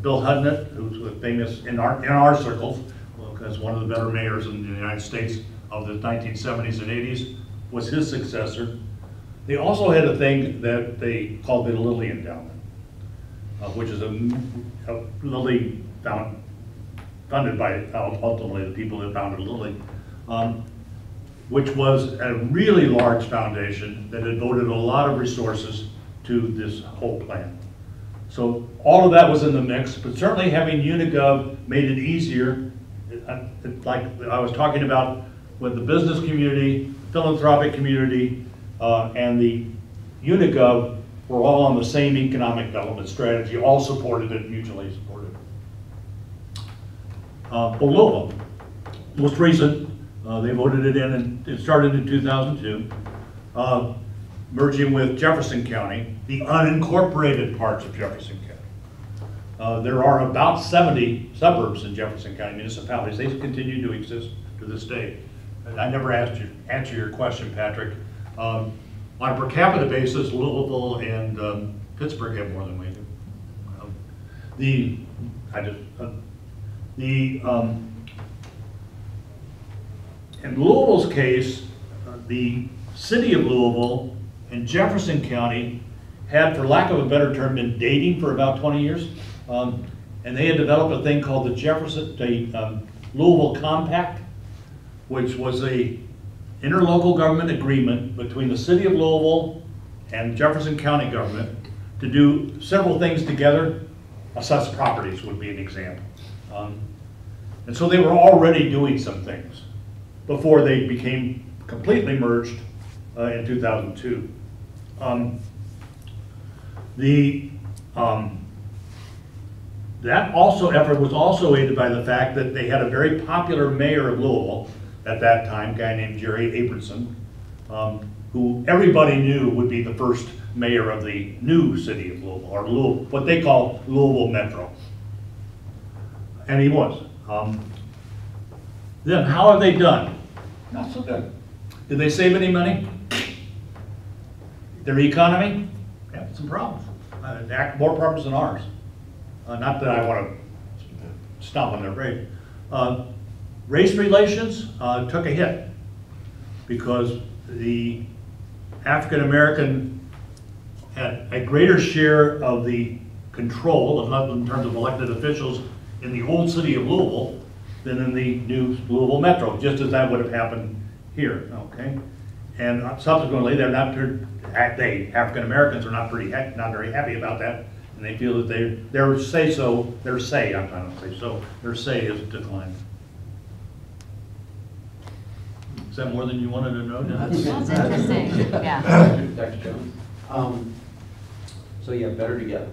Bill Hudnett, who's famous in our circles, as one of the better mayors in the United States of the 1970s and 80s, was his successor. They also had a thing that they called the Lilly Endowment, which is a Lilly found funded by ultimately the people that founded Little League, which was a really large foundation that had devoted a lot of resources to this whole plan. So all of that was in the mix, but certainly having Unigov made it easier. Like I was talking about with the business community, philanthropic community, and the Unigov were all on the same economic development strategy, all supported it, mutually supported. Louisville, most recent, they voted it in, and it started in 2002, merging with Jefferson County, the unincorporated parts of Jefferson County. There are about 70 suburbs in Jefferson County municipalities. They continue to exist to this day. And I never answer your question, Patrick. On a per capita basis, Louisville and Pittsburgh have more than we do. In Louisville's case, the city of Louisville and Jefferson County had, for lack of a better term, been dating for about 20 years. And they had developed a thing called the Louisville Compact, which was a interlocal government agreement between the city of Louisville and Jefferson County government to do several things together. Assess properties would be an example. And so they were already doing some things before they became completely merged in 2002. That effort was also aided by the fact that they had a very popular mayor of Louisville at that time, a guy named Jerry Abramson, who everybody knew would be the first mayor of the new city of Louisville, or what they call Louisville Metro. And he was. Then how have they done? Not so good. Did they save any money? Their economy? They have some problems. More problems than ours. Not that I want to stomp on their grave. Race relations took a hit because the African American had a greater share of the control, in terms of elected officials, in the old city of Louisville than in the new Louisville Metro, just as that would have happened here, okay? And subsequently, African Americans are not very happy about that, and they feel that their say has declined. Is that more than you wanted to know? That's interesting, yeah. Dr. Jones? So yeah, better together.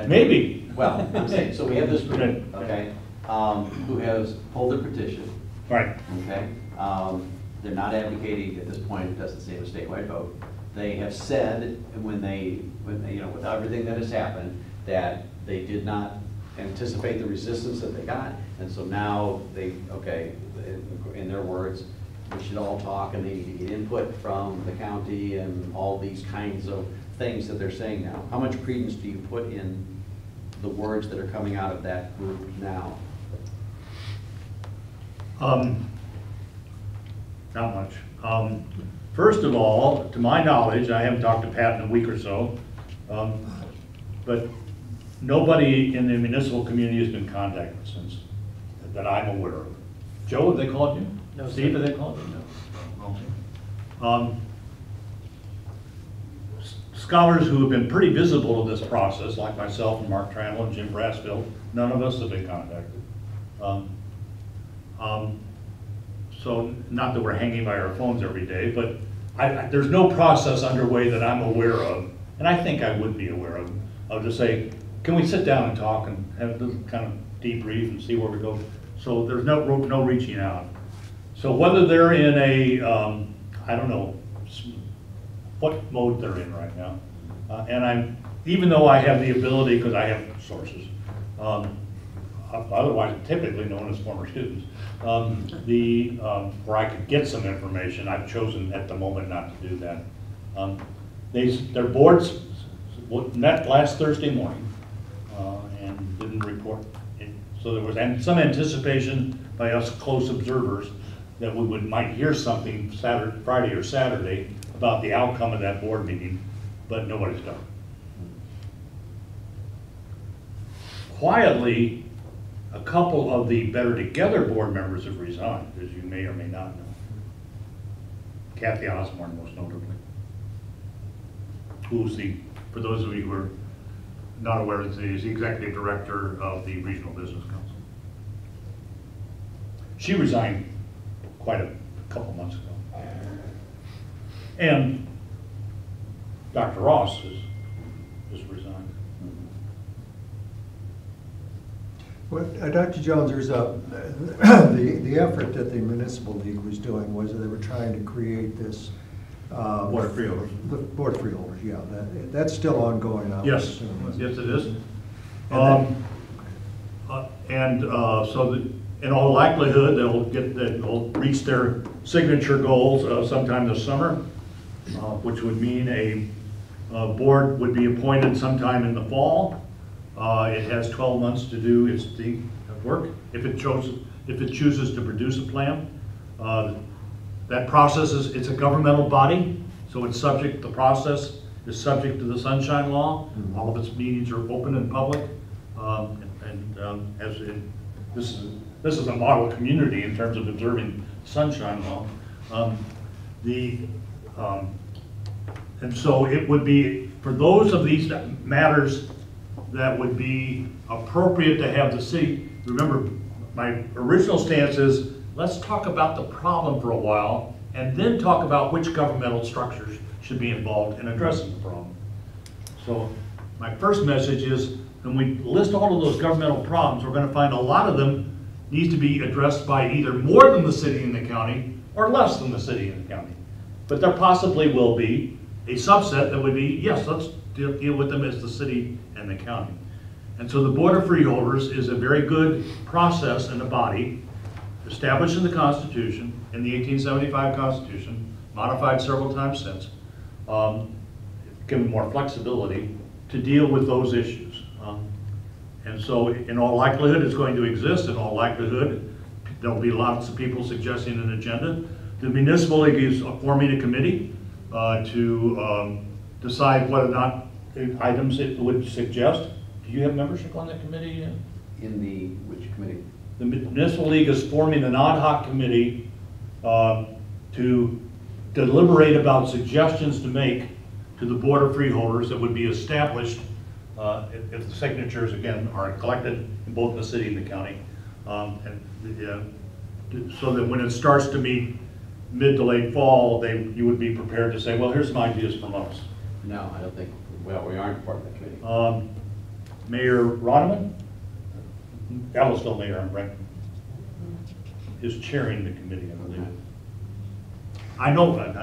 Maybe. Well, I'm saying, so we have this group, okay, who has pulled their petition. Right. Okay. They're not advocating at this point, it doesn't say a statewide vote. They have said when they, with everything that has happened, that they did not anticipate the resistance that they got. And so now in their words, we should all talk and they need to get input from the county and all these kinds of things that they're saying now. How much credence do you put in the words that are coming out of that group now? Not much. First of all, to my knowledge, I haven't talked to Pat in a week or so, but nobody in the municipal community has been contacted since, that I'm aware of. Joe, have they called you? No. Steve, have they called you? No. Scholars who have been pretty visible to this process, like myself and Mark Tranel and Jim Brassfield, none of us have been contacted. So not that we're hanging by our phones every day, but there's no process underway that I'm aware of, and I think I would be aware of to say, can we sit down and talk and have this kind of debrief and see where we go? So there's no reaching out. So whether they're in a, I don't know what mode they're in right now, and even though I have the ability, because I have sources, otherwise typically known as former students, where I could get some information, I've chosen at the moment not to do that. Their boards met last Thursday morning and didn't report. So there was some anticipation by us close observers that we might hear something Friday or Saturday about the outcome of that board meeting, but nobody's done. Quietly, a couple of the Better Together board members have resigned, as you may or may not know. Kathy Osborne, most notably. Who's for those of you who are not aware, is the executive director of the Regional Business Council. She resigned quite a couple months ago. And Dr. Ross has resigned. Well, Dr. Jones, there's the effort that the Municipal League was doing was they were trying to create this. Board of Freeholders. The Board of Freeholders, yeah. That's still ongoing, I would Yes, assume. yes it is. And So that in all likelihood, they'll reach their signature goals sometime this summer, which would mean a board would be appointed sometime in the fall. It has 12 months to do its work. If it chooses to produce a plan, that process it's a governmental body, so the process is subject to the Sunshine Law. Mm-hmm. All of its meetings are open and public, this is a model community in terms of observing Sunshine Law. And so it would be, for those of these matters that would be appropriate to have the city, remember, my original stance is, let's talk about the problem for a while, and then talk about which governmental structures should be involved in addressing the problem. So my first message is, when we list all of those governmental problems, we're going to find a lot of them need to be addressed by either more than the city and the county, or less than the city and the county. But there possibly will be a subset that would be, yes, let's deal with them as the city and the county. And so the Board of Freeholders is a very good process and a body established in the Constitution, in the 1875 Constitution, modified several times since, given more flexibility to deal with those issues. And so in all likelihood, it's going to exist. In all likelihood, there'll be lots of people suggesting an agenda. The Municipal League is forming a committee to decide whether or not items it would suggest. Do you have membership on that committee? In the, which committee? The Municipal League is forming an ad hoc committee to deliberate about suggestions to make to the Board of Freeholders that would be established if the signatures, again, are collected in both the city and the county. So that when it starts to meet mid to late fall, you would be prepared to say, well, here's some ideas from us. No, I don't think, well, we aren't part of the committee. Mayor Rodman, Ellisville Mayor, right, is chairing the committee, I believe. I know that.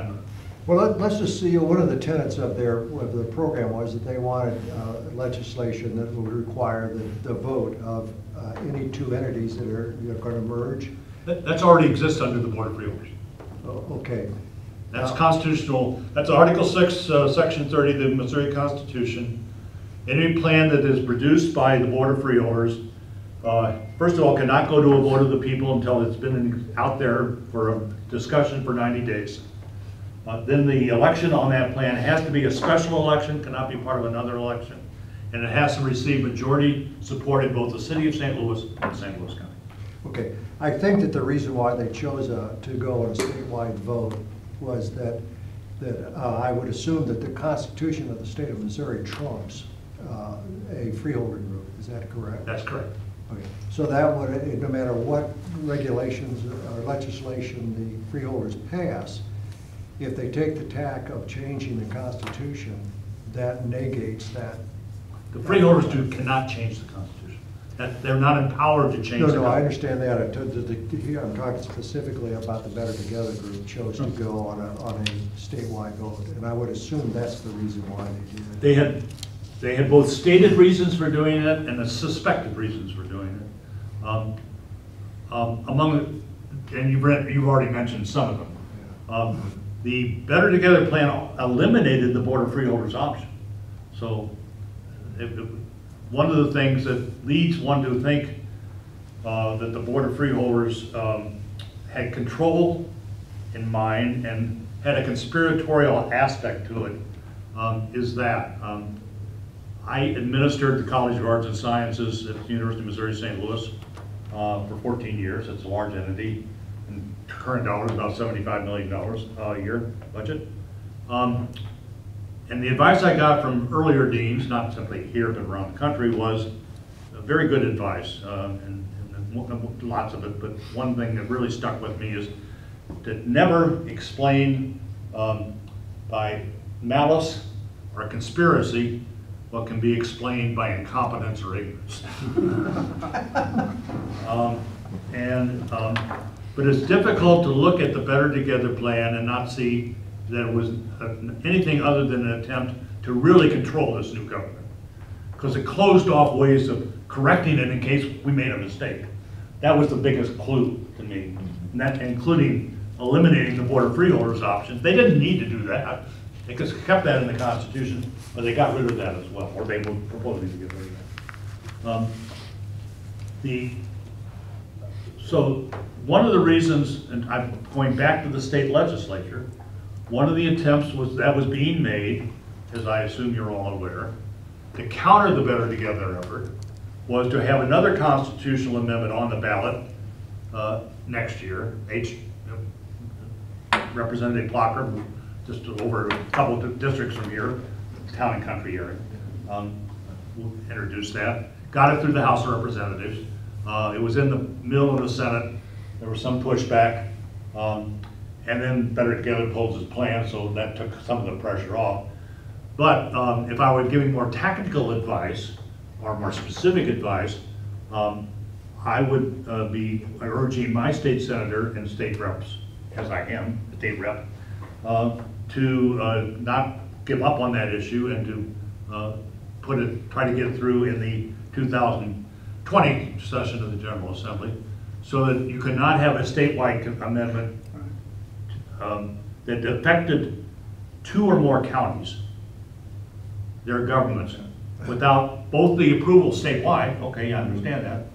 well, let's just see, one of the tenets of the program was that they wanted legislation that would require the vote of any two entities that are going to merge. That's already exists under the Board of Freeholders. Oh, okay. That's constitutional. That's Article 6, Section 30 of the Missouri Constitution. Any plan that is produced by the Board of Freeholders, first of all, cannot go to a vote of the people until it's been out there for a discussion for 90 days. Then the election on that plan has to be a special election, cannot be part of another election. And it has to receive majority support in both the city of St. Louis and St. Louis County. Okay, I think that the reason why they chose to go on a statewide vote was that I would assume that the Constitution of the state of Missouri trumps a freeholder group. Is that correct? That's correct. Okay, so that would, no matter what regulations or legislation the freeholders pass, if they take the tack of changing the Constitution, that negates that. The freeholders cannot change the Constitution. They're not empowered to change the Constitution. No, I understand that. Here I'm talking specifically about the Better Together group chose to go on a statewide vote, and I would assume that's the reason why they did it. They had both stated reasons for doing it and suspected reasons for doing it. And you've already mentioned some of them. The Better Together plan eliminated the Board of Freeholders option. So one of the things that leads one to think that the Board of Freeholders had control in mind and had a conspiratorial aspect to it is that I administered the College of Arts and Sciences at the University of Missouri St. Louis for 14 years. It's a large entity. In current dollars, about $75 million a year budget. And the advice I got from earlier deans, not simply here but around the country, was very good advice, and lots of it. But one thing that really stuck with me is to never explain by malice or conspiracy what can be explained by incompetence or ignorance. But it's difficult to look at the Better Together plan and not see that it was anything other than an attempt to really control this new government, because it closed off ways of correcting it in case we made a mistake. That was the biggest clue to me, and that including eliminating the Board of Freeholders option. They didn't need to do that. They could have kept that in the Constitution, but they got rid of that as well, or they were proposing to get rid of that. So one of the reasons, and I'm going back to the state legislature, one of the attempts that was being made, as I assume you're all aware, to counter the Better Together effort, was to have another constitutional amendment on the ballot next year. Representative Blocker, just over a couple of districts from here, town and country area, introduced that. Got it through the House of Representatives. It was in the middle of the Senate. There was some pushback. And then Better Together pulled its plan, so that took some of the pressure off. But if I were giving more tactical advice, or more specific advice, I would be urging my state senator and state reps, as I am, a state rep, to not give up on that issue and to try to get it through in the 2020 session of the General Assembly, so that you could not have a statewide amendment that affected 2 or more counties, their governments, without both the approval statewide, okay, I understand that,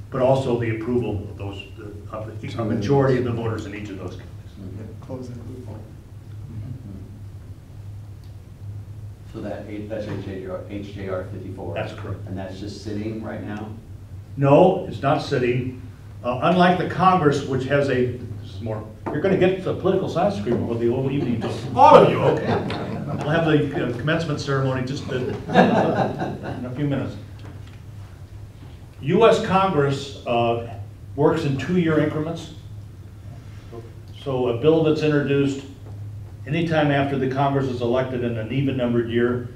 but also the approval of those, a majority of the voters in each of those counties. Close that loophole. So that's HJR 54? That's correct. And that's just sitting right now? No, it's not sitting. Unlike the Congress, which has this is more, you're going to get the political science agreement with the old evening. All of you, okay. We'll have the commencement ceremony just in a few minutes. U.S. Congress works in 2-year increments. So a bill that's introduced anytime after the Congress is elected in an even-numbered year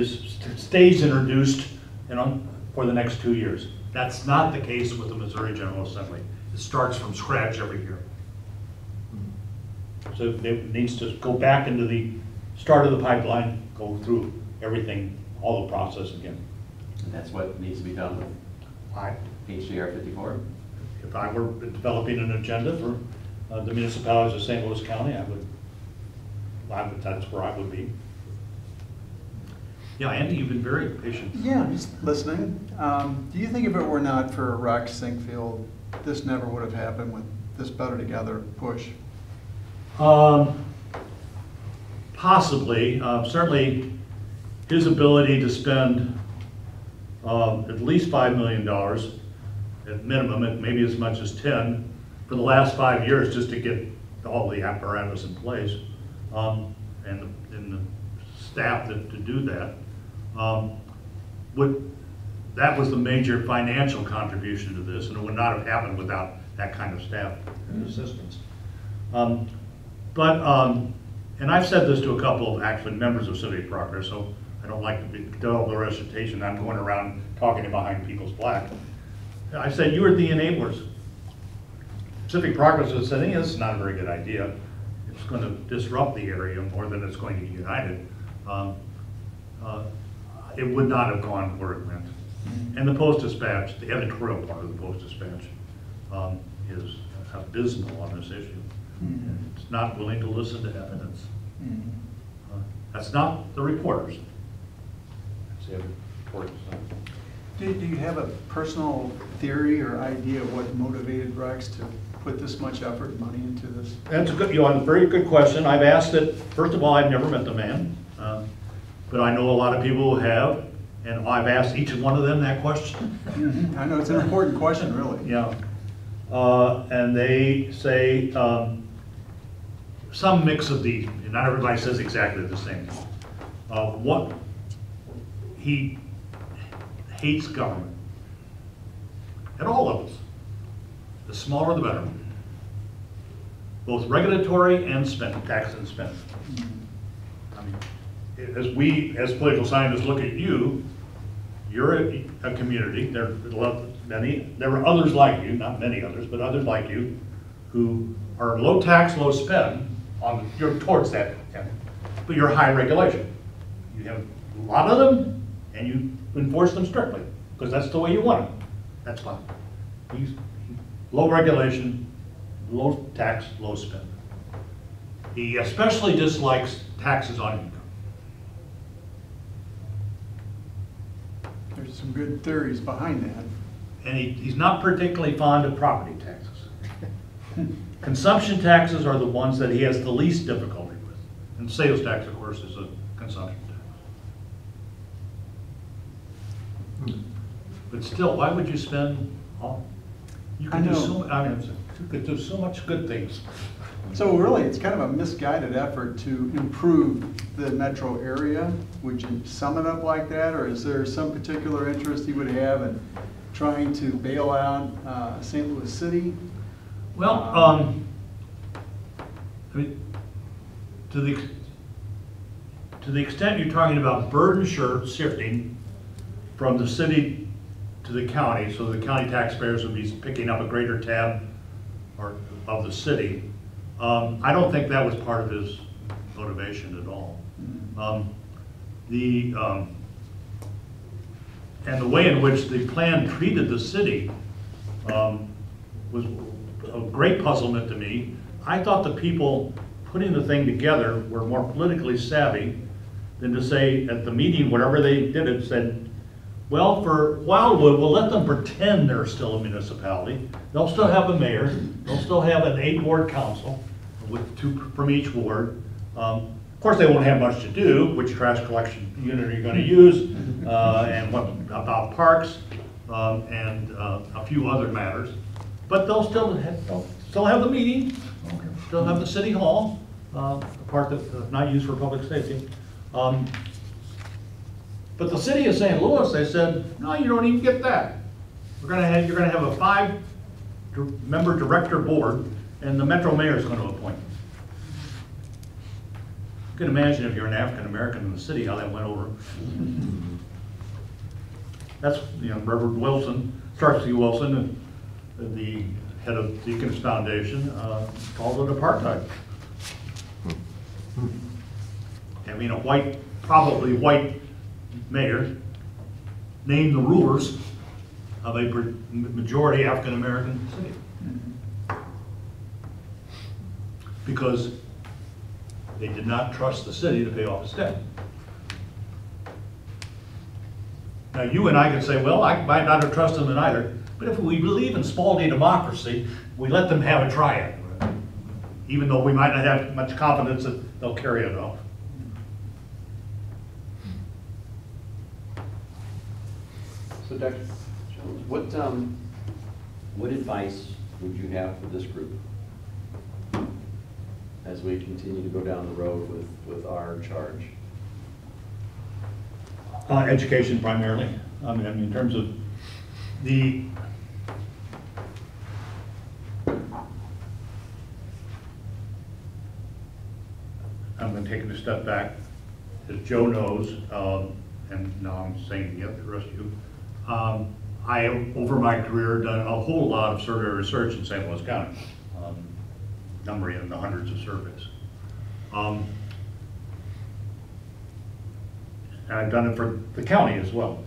stays introduced for the next 2 years. That's not the case with the Missouri General Assembly. It starts from scratch every year. So it needs to go back into the start of the pipeline, go through everything, all the process again. And that's what needs to be done with HJR 54? If I were developing an agenda for the municipalities of St. Louis County, that's where I would be. Yeah, Andy, you've been very patient. Yeah, I'm just listening. Do you think if it were not for Rex Sinkfield, this never would have happened with this Better Together push? Possibly. Certainly his ability to spend at least $5 million at minimum, maybe as much as 10, for the last 5 years just to get all the apparatus in place, and the staff to do that. That was the major financial contribution to this, and it would not have happened without that kind of staff and assistance. And I've said this to a couple of actually members of Civic Progress, so I don't like to develop the recitation. I'm going around talking behind people's back. I said, you are the enablers. Civic Progress is saying, this is not a very good idea. It's going to disrupt the area more than it's going to unite it. It would not have gone where it went. And the Post-Dispatch, the editorial part of the Post-Dispatch, is abysmal on this issue. It's not willing to listen to evidence. That's not the reporters. That's the reporters. Do you have a personal theory or idea of what motivated Rex to put this much effort and money into this? That's a very good question. I've asked it. First of all, I've never met the man, but I know a lot of people who have. And I've asked each one of them that question. I know, it's an important question, really. Yeah. And they say some mix of these. Not everybody says exactly the same. What he hates government at all levels. The smaller the better. Both regulatory and tax and spend. I mean, as we, as political scientists, look at you, you're a community. There are others like you, not many others, but others like you, who are low tax, low spend. You're towards that, but you're high regulation. You have a lot of them, and you enforce them strictly because that's the way you want it. That's fine. He's low regulation, low tax, low spend. He especially dislikes taxes on income. There's some good theories behind that. And he's not particularly fond of property taxes. Consumption taxes are the ones that he has the least difficulty with. And sales tax, of course, is a consumption tax. But still, why would you spend all? You could do you could do so much good things. So really, it's kind of a misguided effort to improve the metro area. Would you sum it up like that, or is there some particular interest you would have in trying to bail out St. Louis City? Well, I mean, to the extent you're talking about burden shifting from the city to the county, so the county taxpayers would be picking up a greater tab of the city. I don't think that was part of his motivation at all. And the way in which the plan treated the city was a great puzzlement to me. I thought the people putting the thing together were more politically savvy than to say at the meeting, whatever they did, it said, well, for Wildwood, we'll let them pretend they're still a municipality. They'll still have a mayor. They'll still have an 8-ward council with 2 from each ward. Of course, they won't have much to do, which trash collection unit are you going to use, and what about parks, and a few other matters. But they'll still have the meeting, still have the city hall, the part that's not used for public safety. But the city of St. Louis, they said, no, you don't even get that. You're going to have a 5-member director board, and the metro mayor is going to appoint them. You can imagine if you're an African American in the city how that went over. That's Reverend Wilson, Starkey Wilson, the head of the Deacon's Foundation, called it apartheid. I mean, probably white mayor named the rulers of a majority African American city. Because they did not trust the city to pay off its debt. Now you and I could say, well, I might not have trusted them either, but if we believe in small d democracy, we let them have a try at it, even though we might not have much confidence that they'll carry it off. So Dr. Jones, what advice would you have for this group as we continue to go down the road with our charge? Education primarily. I mean, in terms of I'm going to take it a step back. As Joe knows, and now I'm saying to the rest of you, I have, over my career, done a whole lot of survey research in St. Louis County, numbering in the hundreds of surveys. And I've done it for the county as well,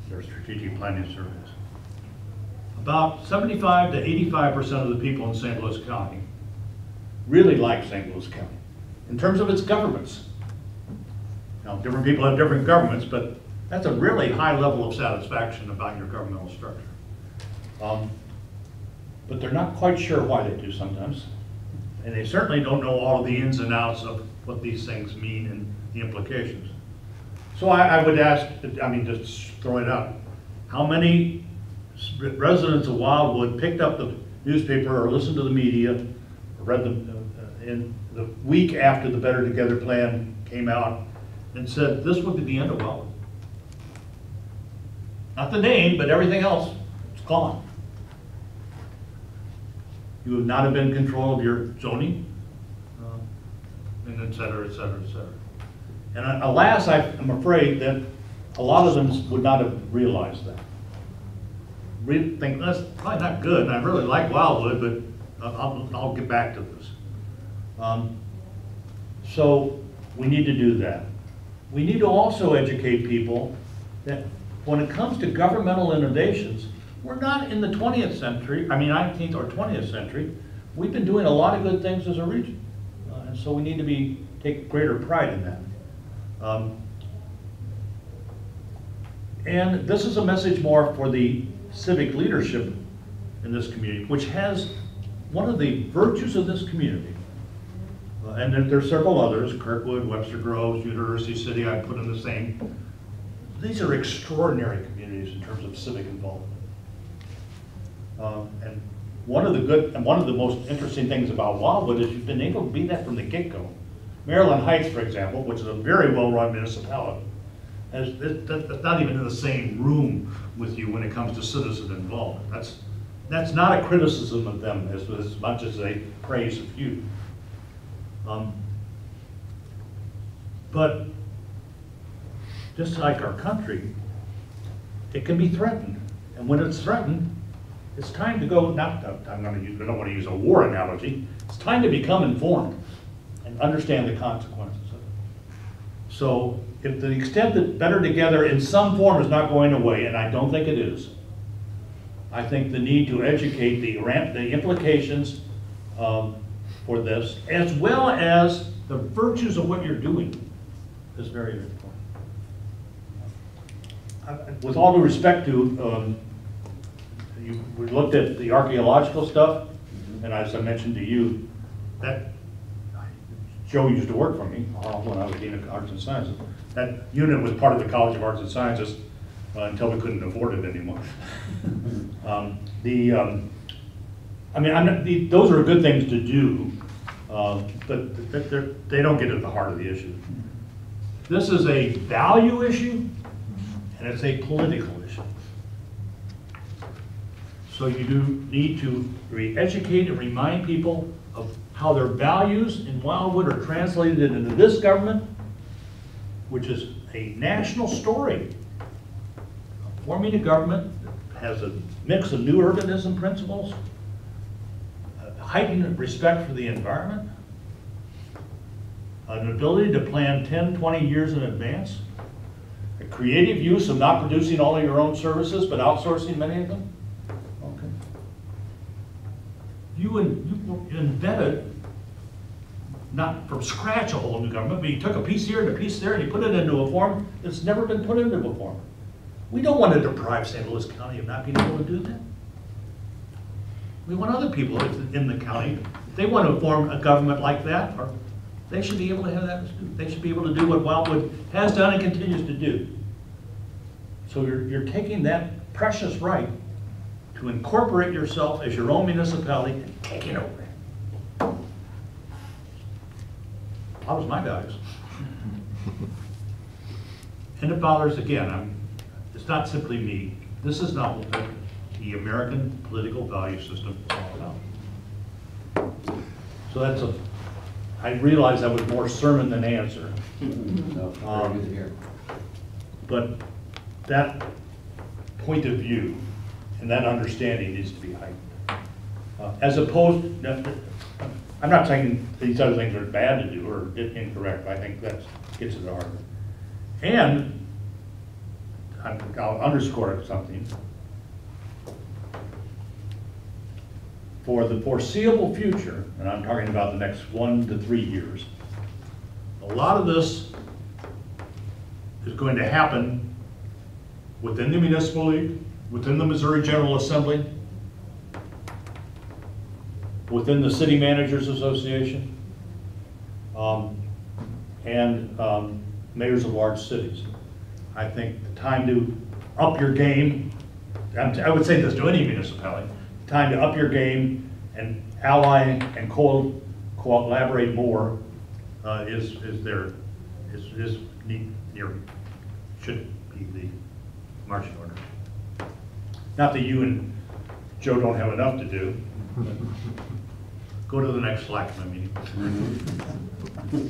their strategic planning surveys. About 75 to 85% of the people in St. Louis County really like St. Louis County in terms of its governments. Now, different people have different governments, but that's a really high level of satisfaction about your governmental structure. But they're not quite sure why they do sometimes. And they certainly don't know all of the ins and outs of what these things mean and the implications. So I would ask, I mean, just throw it out. How many residents of Wildwood picked up the newspaper or listened to the media, or read in the week after the Better Together plan came out and said, this would be the end of Wildwood? Not the name, but everything else, it's gone. You would not have been in control of your zoning, and et cetera, et cetera, et cetera. And alas, I'm afraid that a lot of them would not have realized that. Think that's probably not good, and I really like Wildwood, but I'll get back to this. So we need to do that. We need to also educate people that when it comes to governmental innovations, we're not in the 20th century, I mean 19th or 20th century. We've been doing a lot of good things as a region. And so we need to take greater pride in that. And this is a message more for the civic leadership in this community, which has one of the virtues of this community. And there are several others, Kirkwood, Webster Groves, University City, I put in the same. These are extraordinary communities in terms of civic involvement. And one of the most interesting things about Wildwood is you've been able to be that from the get-go. Maryland Heights, for example, which is a very well-run municipality, that's not even in the same room with you when it comes to citizen involvement. That's not a criticism of them as much as a praise of you. But just like our country, it can be threatened. And when it's threatened, it's time to go, I don't want to use a war analogy, it's time to become informed and understand the consequences of it. So if the extent that Better Together in some form is not going away, and I don't think it is, I think the need to educate the implications for this, as well as the virtues of what you're doing, is very important. With all due respect to, we looked at the archaeological stuff, and as I mentioned to you, that Joe used to work for me when I was Dean of Arts and Sciences. That unit was part of the College of Arts and Sciences until we couldn't afford it anymore. Those are good things to do, but they don't get at the heart of the issue. This is a value issue, and it's a political issue. So you do need to re-educate and remind people of how their values in Wildwood are translated into this government, which is a national story. Forming a government that has a mix of new urbanism principles, heightened respect for the environment, an ability to plan 10, 20 years in advance, a creative use of not producing all of your own services, but outsourcing many of them. Okay. You invented, not from scratch, a whole new government, but you took a piece here and a piece there and you put it into a form that's never been put into before. We don't want to deprive St. Louis County of not being able to do that. We want other people in the county, if they want to form a government like that, or they should be able to have that. They should be able to do what Wildwood has done and continues to do. So you're taking that precious right to incorporate yourself as your own municipality and taking it over. That was my values. And it bothers, again, it's not simply me. This is not what the American political value system is all about. So I realize that was more sermon than answer. But that point of view and that understanding needs to be heightened. As opposed, I'm not saying these other things are bad to do or incorrect, but I think that gets at the heart of it. And I'll underscore something. For the foreseeable future, and I'm talking about the next 1 to 3 years, a lot of this is going to happen within the municipal league, within the Missouri General Assembly, within the City Managers Association, and mayors of large cities. I think the time to up your game, I would say this to any municipality, time to up your game and ally and collaborate more is should be the marching order. Not that you and Joe don't have enough to do. Go to the next selectman meeting.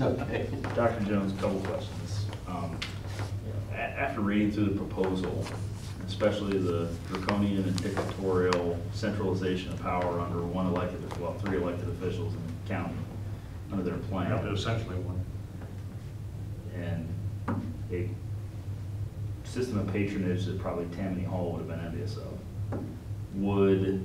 Okay. Dr. Jones, a couple questions. After reading through the proposal, especially the draconian and dictatorial centralization of power under three elected officials in the county under their plan. Yep, essentially one. And a system of patronage that probably Tammany Hall would have been envious of. Would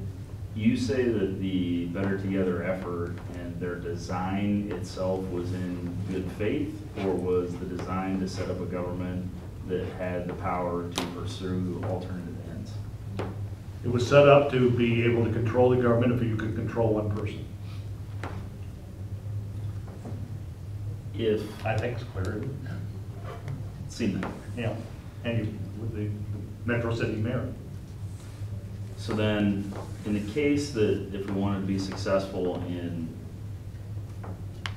you say that the Better Together effort and their design itself was in good faith, or was the design to set up a government that had the power to pursue alternative ends? It was set up to be able to control the government if you could control one person. If I think it's clear. seen that. Yeah, and you, with the Metro City Mayor. So then, in the case that if we wanted to be successful in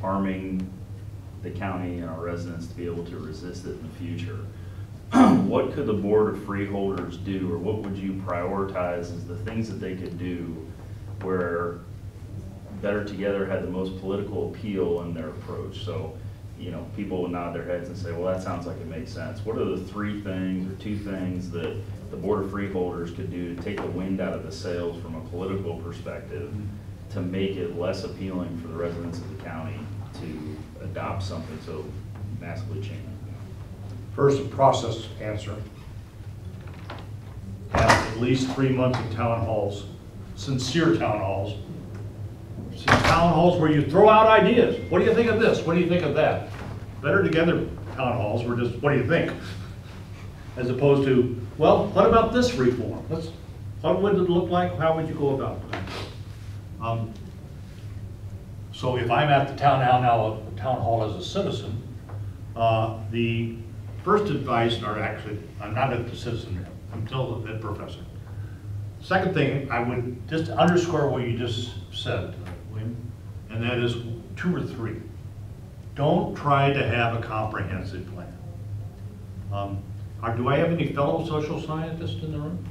arming the county and our residents to be able to resist it in the future, what could the Board of Freeholders do, or what would you prioritize as the things that they could do where Better Together had the most political appeal in their approach? So, you know, people would nod their heads and say, well, that sounds like it makes sense. What are the 3 things or 2 things that the Board of Freeholders could do to take the wind out of the sails from a political perspective to make it less appealing for the residents of the county to adopt something so massively changing? First, a process answer. Have at least 3 months of town halls, sincere town halls. See, town halls where you throw out ideas. What do you think of this? What do you think of that? Better Together town halls were just, what do you think? As opposed to, well, what about this reform? What would it look like? How would you go about it? So if I'm at the town hall as a citizen, the first advice, or actually, I'm not a citizen yet, I'm still a professor. Second thing, I would just underscore what you just said, William, and that is 2 or 3. Don't try to have a comprehensive plan. Do I have any fellow social scientists in the room?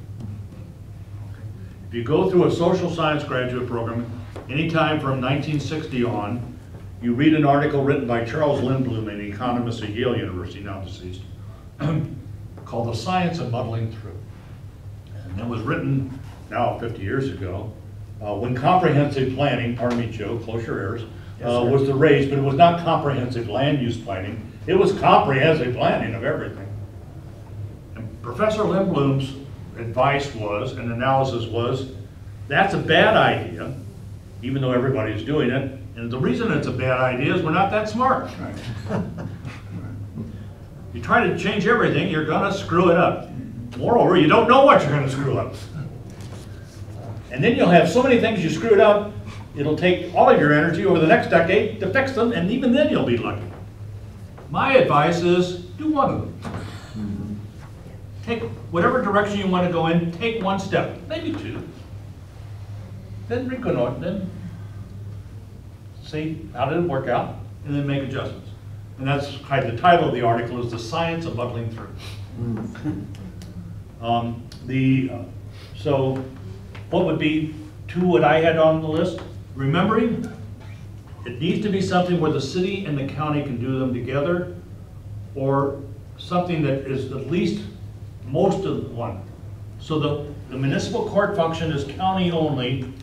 Okay. If you go through a social science graduate program, anytime from 1960 on, you read an article written by Charles Lindblom, an economist at Yale University, now deceased, called The Science of Muddling Through. And it was written now 50 years ago, when comprehensive planning, pardon me, Joe, close your ears, was the rage, but it was not comprehensive land use planning. It was comprehensive planning of everything. And Professor Lindblom's advice was, and analysis was, that's a bad idea, even though everybody's doing it. And the reason it's a bad idea is we're not that smart. You try to change everything, you're gonna screw it up. Moreover, you don't know what you're gonna screw up. And then you'll have so many things you screwed up, it'll take all of your energy over the next decade to fix them, and even then you'll be lucky. My advice is, do one of them. Take whatever direction you want to go in, take 1 step, maybe 2. Then reconnoiter, then see how did it work out, and then make adjustments. And that's kind of the title of the article is The Science of Muddling Through. So what would be 2 what I had on the list? Remembering, it needs to be something where the city and the county can do them together, or something that is at least most of one. So the municipal court function is county only,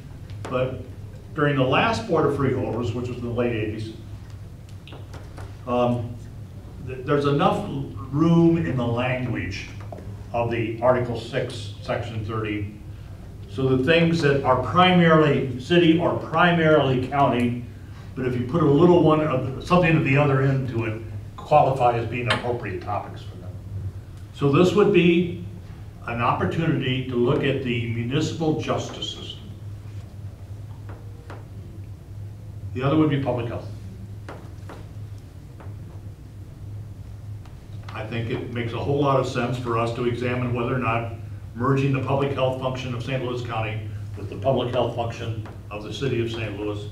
but during the last Board of Freeholders, which was in the late 80s, there's enough room in the language of the Article 6, Section 30, so the things that are primarily city or primarily county, but if you put a little one of something at the other end to it, qualify as being appropriate topics for them. So this would be an opportunity to look at the municipal justice system. The other would be public health. I think it makes a whole lot of sense for us to examine whether or not merging the public health function of St. Louis County with the public health function of the city of St. Louis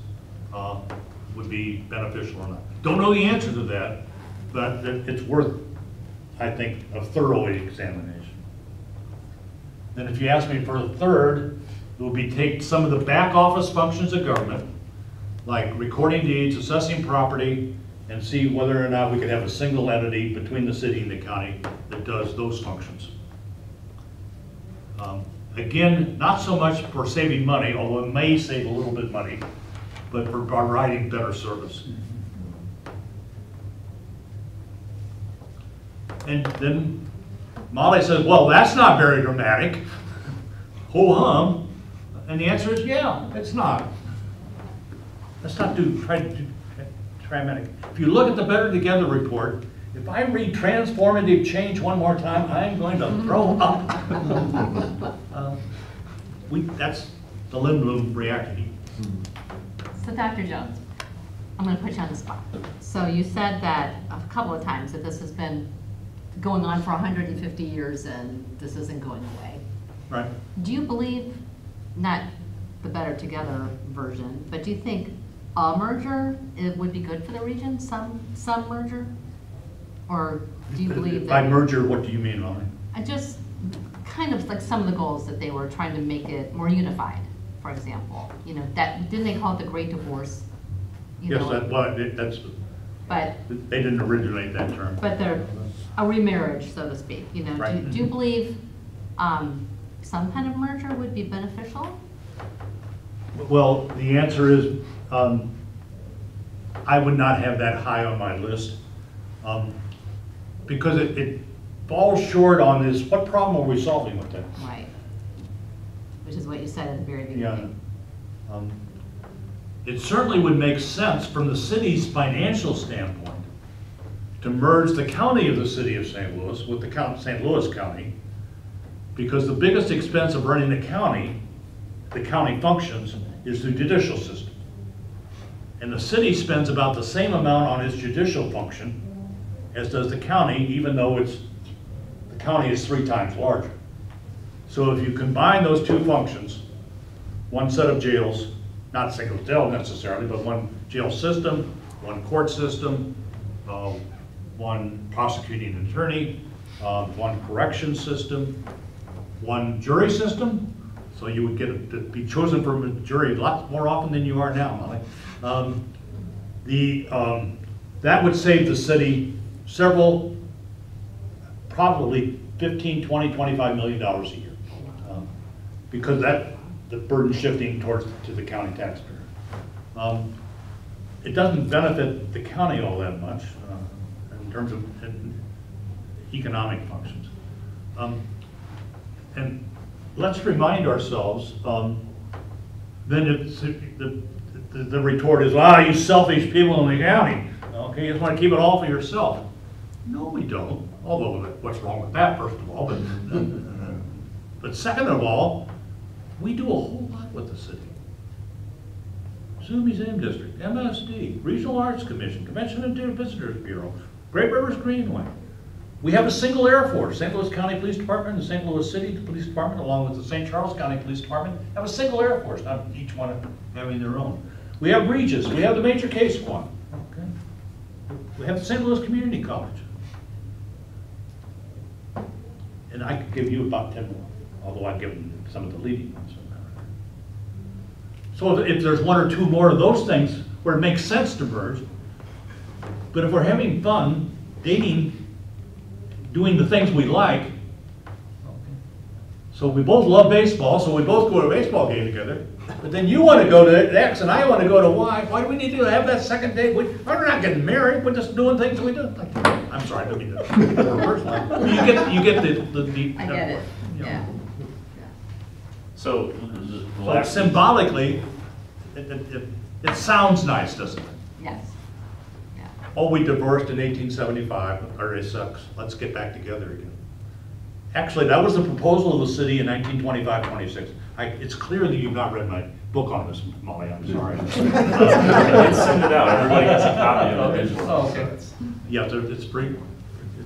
would be beneficial or not. Don't know the answer to that, but it's worth, I think, a thorough examination. Then if you ask me for a third, it would be take some of the back office functions of government, like recording deeds, assessing property, and see whether or not we could have a single entity between the city and the county that does those functions. Again, not so much for saving money, although it may save a little bit of money, but for providing better service. And then Molly says, well, that's not very dramatic. Ho-hum. And the answer is, yeah, it's not. Let's not try to do dramatic. If you look at the Better Together report, if I read transformative change one more time, I'm going to throw up. That's the Lindblom reaction. So Dr. Jones, I'm going to put you on the spot. So you said that a couple of times that this has been going on for 150 years and this isn't going away. Right. Do you believe, not the Better Together version, but do you think a merger would be good for the region, some merger? Or do you believe that? By merger, what do you mean, Molly? I just, kind of like some of the goals that they were trying to make it more unified, for example. You know, that, didn't they call it the Great Divorce? You know, That's, but they didn't originate that term. But they're a remarriage, so to speak, you know. Right. Do you believe some kind of merger would be beneficial? Well, the answer is, I would not have that high on my list. Because it falls short on this, what problem are we solving with that? Right. Which is what you said at the very Yeah. beginning. It certainly would make sense from the city's financial standpoint to merge the county of the city of St. Louis with the St. Louis County, because the biggest expense of running the county functions, is the judicial system. And the city spends about the same amount on its judicial function as does the county, even though the county is 3 times larger. So if you combine those two functions, one set of jails, not a single jail necessarily, but one jail system, one court system, one prosecuting attorney, one correction system, one jury system, so you would get to be chosen from a jury a lot more often than you are now, Molly. That would save the city several, probably $15, $20, $25 million a year, because the burden shifting to the county taxpayer. It doesn't benefit the county all that much in terms of economic functions. And let's remind ourselves, then it's, the retort is, you selfish people in the county. Okay, you just want to keep it all for yourself. No, we don't. Although, what's wrong with that, first of all? But second of all, we do a whole lot with the city. Zoo Museum District, MSD, Regional Arts Commission, Convention and Visitors Bureau, Great Rivers Greenway. We have a single Air Force. St. Louis County Police Department and St. Louis City Police Department, along with the St. Charles County Police Department, have a single Air Force, not each one having their own. We have Regis. We have the Major Case Squad. Okay. We have the St. Louis Community College. And I could give you about 10 more, although I've given some of the leading ones. So if there's 1 or 2 more of those things where it makes sense to merge, but if we're having fun, dating, doing the things we like, okay. So we both love baseball, so we both go to a baseball game together, but then you want to go to X and I want to go to Y. Why do we need to have that second date? We're not getting married, we're just doing things we do. I'm sorry, I don't mean to reverse line. You get the I get it, yeah. So, Like symbolically, it sounds nice, doesn't it? Yes. Yeah. Oh, we divorced in 1875, or it sucks. Let's get back together again. Actually, that was the proposal of the city in 1925-26. It's clear that you've not read my book on this, Molly, I'm sorry. Let's send it out, everybody gets a copy of it. Oh, okay. Yeah, it's free.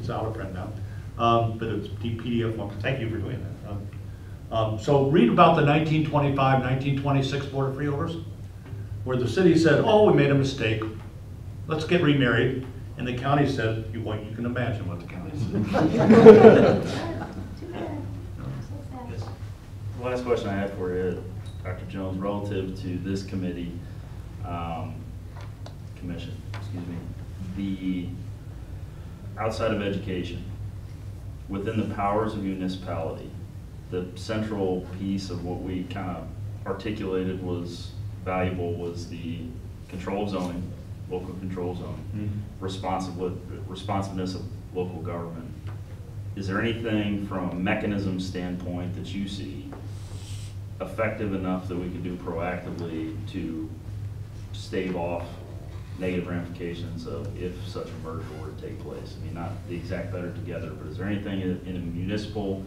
it's out of print now. But it's PDF one. Thank you for doing that. So read about the 1925, 1926 Board of Freeholders, where the city said, oh, we made a mistake. Let's get remarried. And the county said, you can imagine what the county said. Yes. The last question I have for you, Dr. Jones, relative to this committee, commission, excuse me, the outside of education, within the powers of municipality, the central piece of what we kind of articulated was valuable was the control of zoning, local control zoning, responsiveness of local government. Is there anything from a mechanism standpoint that you see effective enough that we could do proactively to stave off negative ramifications of if such a merger were to take place? I mean, not the exact better together, but is there anything in a municipal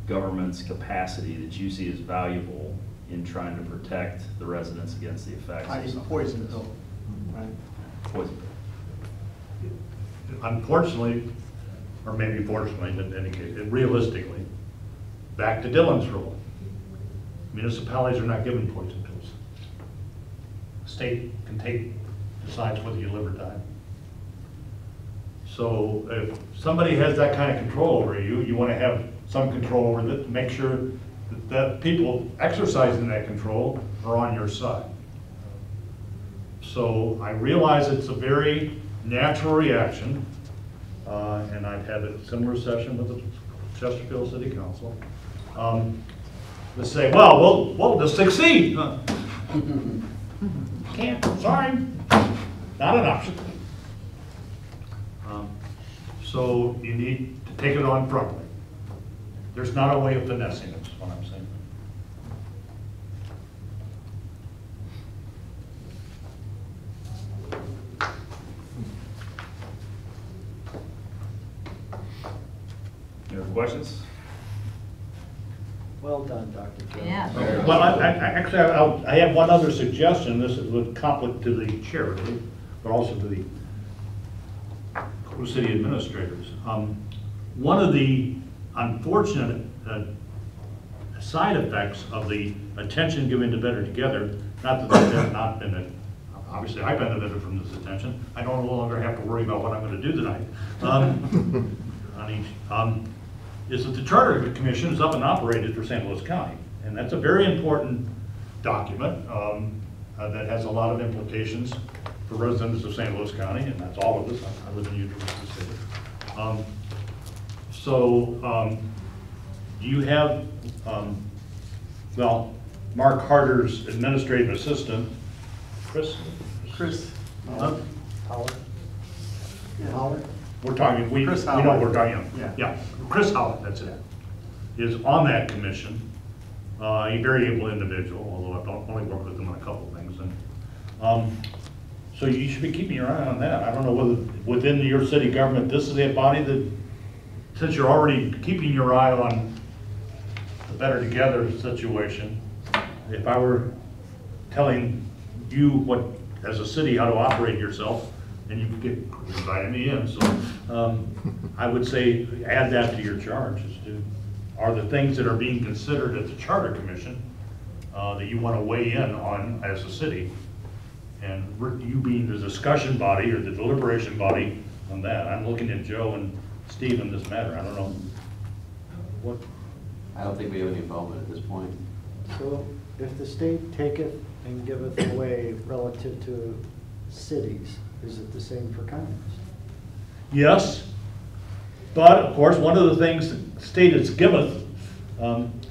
government's capacity that you see as valuable in trying to protect the residents against the effects of something? Poison pill, right? Poison. Unfortunately, or maybe fortunately, but in any case, realistically, back to Dylan's rule. Municipalities are not given poison pills. The state decides whether you live or die. So if somebody has that kind of control over you, you want to have some control over it to make sure that people exercising that control are on your side. So I realize it's a very natural reaction, and I've had a similar session with the Chesterfield City Council. To say, well, we'll just succeed. Can't, sorry, not an option. So you need to take it on frontally. There's not a way of finessing it, is what I'm saying. Any other questions? Well done, Dr. Jones. Yeah. Well, actually, I have one other suggestion. This is with conflict to the charity, but also to the city administrators. One of the unfortunate side effects of the attention given to Better Together, not that there's not been, obviously I benefited from this attention. I no longer have to worry about what I'm going to do tonight. Is that the Charter Commission is up and operated for St. Louis County. And that's a very important document that has a lot of implications for residents of St. Louis County, and that's all of us. I live in University City. You have, well, Mark Harder's administrative assistant, Chris. Howard? Howard? We're talking, we know Chris what Howard. we're talking, Yeah. yeah. Chris Howard, that's it, is on that commission. A very able individual, although I've only worked with him on a couple of things. And so you should be keeping your eye on that. I don't know whether within your city government, this is a body that, since you're already keeping your eye on the Better Together situation, if I were telling you what, as a city, how to operate yourself, and you get invited me in, so I would say add that to your charge. Are the things that are being considered at the Charter Commission that you want to weigh in on as a city, and you being the discussion body or the deliberation body on that. I'm looking at Joe and Steve in this matter. I don't know what. I don't think we have any involvement at this point. So if the state taketh and giveth away relative to cities, is it the same for counties? Yes, but of course, one of the things the state has giveth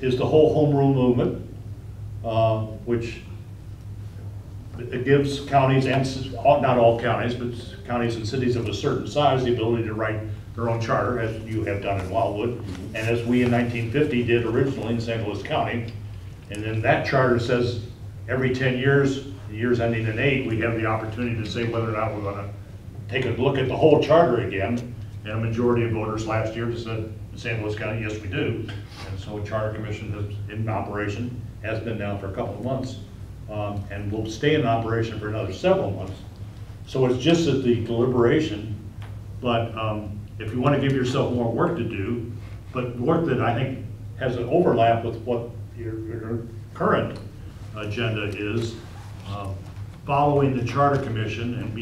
is the whole home rule movement, which it gives counties, and not all counties, but counties and cities of a certain size, the ability to write their own charter, as you have done in Wildwood, and as we in 1950 did originally in St. Louis County. And then that charter says every 10 years, the years ending in 8, we have the opportunity to say whether or not we're going to take a look at the whole charter again. And a majority of voters last year said in St. Louis County, yes, we do. And so a charter commission is in operation, has been now for a couple of months, and will stay in operation for another several months. So it's just at the deliberation, but if you want to give yourself more work to do, but work that I think has an overlap with what your current agenda is, following the Charter Commission and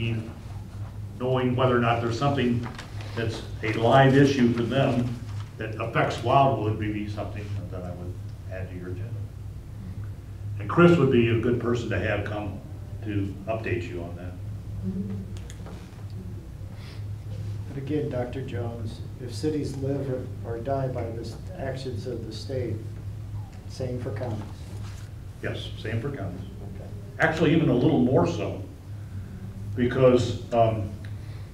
knowing whether or not there's something that's a live issue for them that affects Wildwood would be something that I would add to your agenda. And Chris would be a good person to have come to update you on that. But again, Dr. Jones, if cities live or die by the actions of the state, same for counties. Yes, same for counties. Okay. Actually, even a little more so, because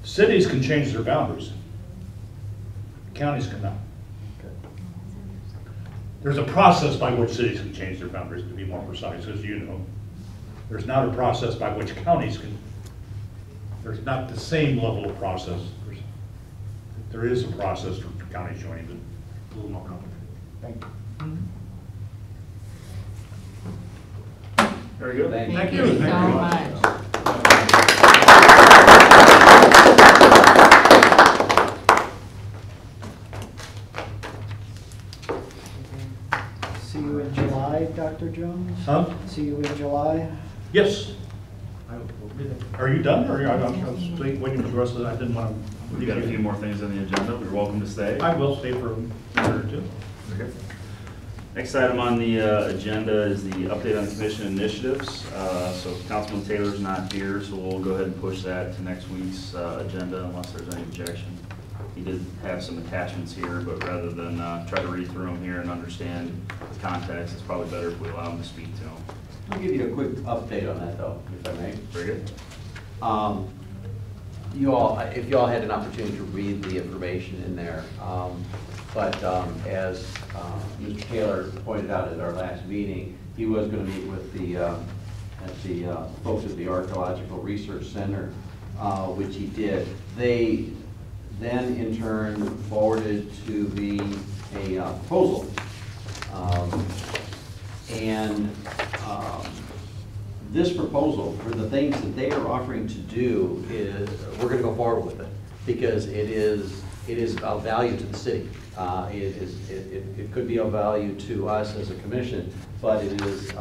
cities can change their boundaries. Counties cannot. Okay. There's a process by which cities can change their boundaries, to be more precise, as you know. There's not a process by which counties can. There's not the same level of process. There is a process for counties joining, but a little more complicated. Thank you. Very good. Thank you so much. See you in July, Dr. Jones? Huh? See you in July? Yes. Are you done, or I'm waiting for the rest of that? I didn't want to. We've got a few more things on the agenda. You're welcome to stay. I will stay for a minute or two. Okay. Next item on the agenda is the update on commission initiatives. So Councilman Taylor's not here, so we'll go ahead and push that to next week's agenda unless there's any objection. He did have some attachments here, but rather than try to read through them here and understand the context, it's probably better if we allow him to speak to them. I'll give you a quick update on that though, if I may. Very good. If you all had an opportunity to read the information in there, but as Mr. Taylor pointed out at our last meeting, he was going to meet with the folks at the Archaeological Research Center, which he did. They then in turn forwarded to me a proposal. This proposal, for the things that they are offering to do, is we're going to go forward with it because it is of value to the city. It could be of value to us as a commission, but it is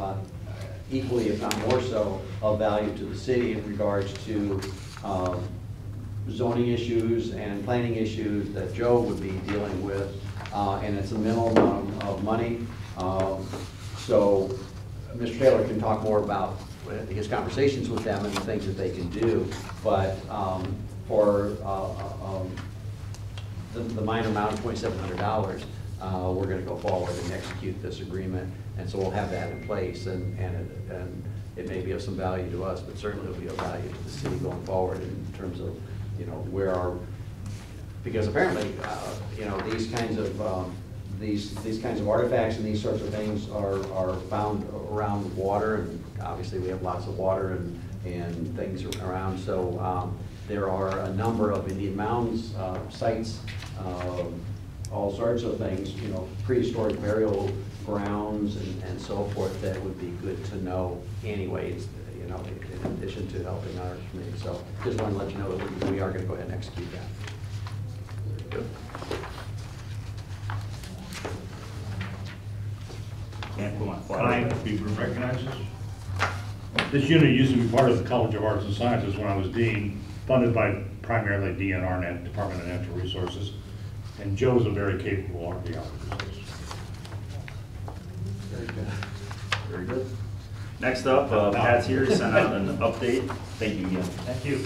equally, if not more so, of value to the city in regards to zoning issues and planning issues that Joe would be dealing with, and it's a minimal amount of money. So Mr. Taylor can talk more about his conversations with them and the things that they can do, but for the minor amount of $2,700, we're going to go forward and execute this agreement, and so we'll have that in place, and it may be of some value to us, but certainly it'll be of value to the city going forward in terms of, where our, because apparently, these kinds of artifacts and these sorts of things are found around water, and obviously we have lots of water and things around, so there are a number of Indian mounds, sites, all sorts of things, prehistoric burial grounds and so forth that would be good to know anyways, in addition to helping our committee. So just want to let you know that we are going to go ahead and execute that. Good. Can't put my Can flag. I be recognized? This unit used to be part of the College of Arts and Sciences when I was dean, funded by primarily DNR, Department of Natural Resources, and Joe's a very capable archaeologist. Very good. Very good. Next up, Pat's here to send out an update. Thank you again. Thank you.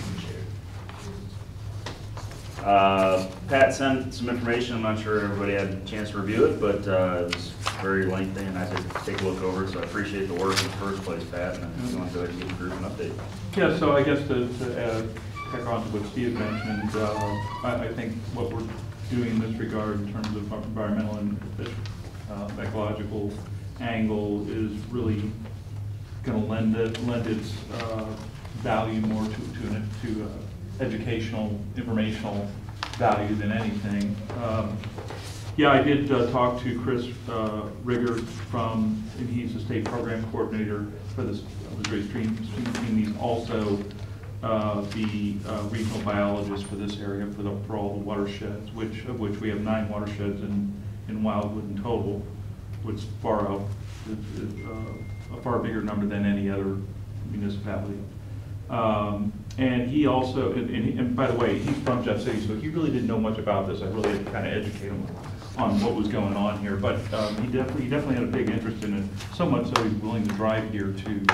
Pat sent some information. I'm not sure everybody had a chance to review it, but it was very lengthy, and I had to take a look over it, so I appreciate the work in the first place, Pat, and if you want to go ahead and give the group an update. Yeah, so I guess to tack on to what Steve mentioned, I think what we're doing in this regard in terms of environmental and ecological angle is really going to lend its value more to educational, informational value than anything. Yeah, I did talk to Chris Rigger and he's the state program coordinator for this Missouri Stream team. He's also the regional biologist for this area for all the watersheds, of which we have 9 watersheds in Wildwood in total, which far out a far bigger number than any other municipality. And he also, and by the way, he's from Jeff City, so he really didn't know much about this. I really had to kind of educate him on what was going on here. But he definitely had a big interest in it, so much so he's willing to drive here to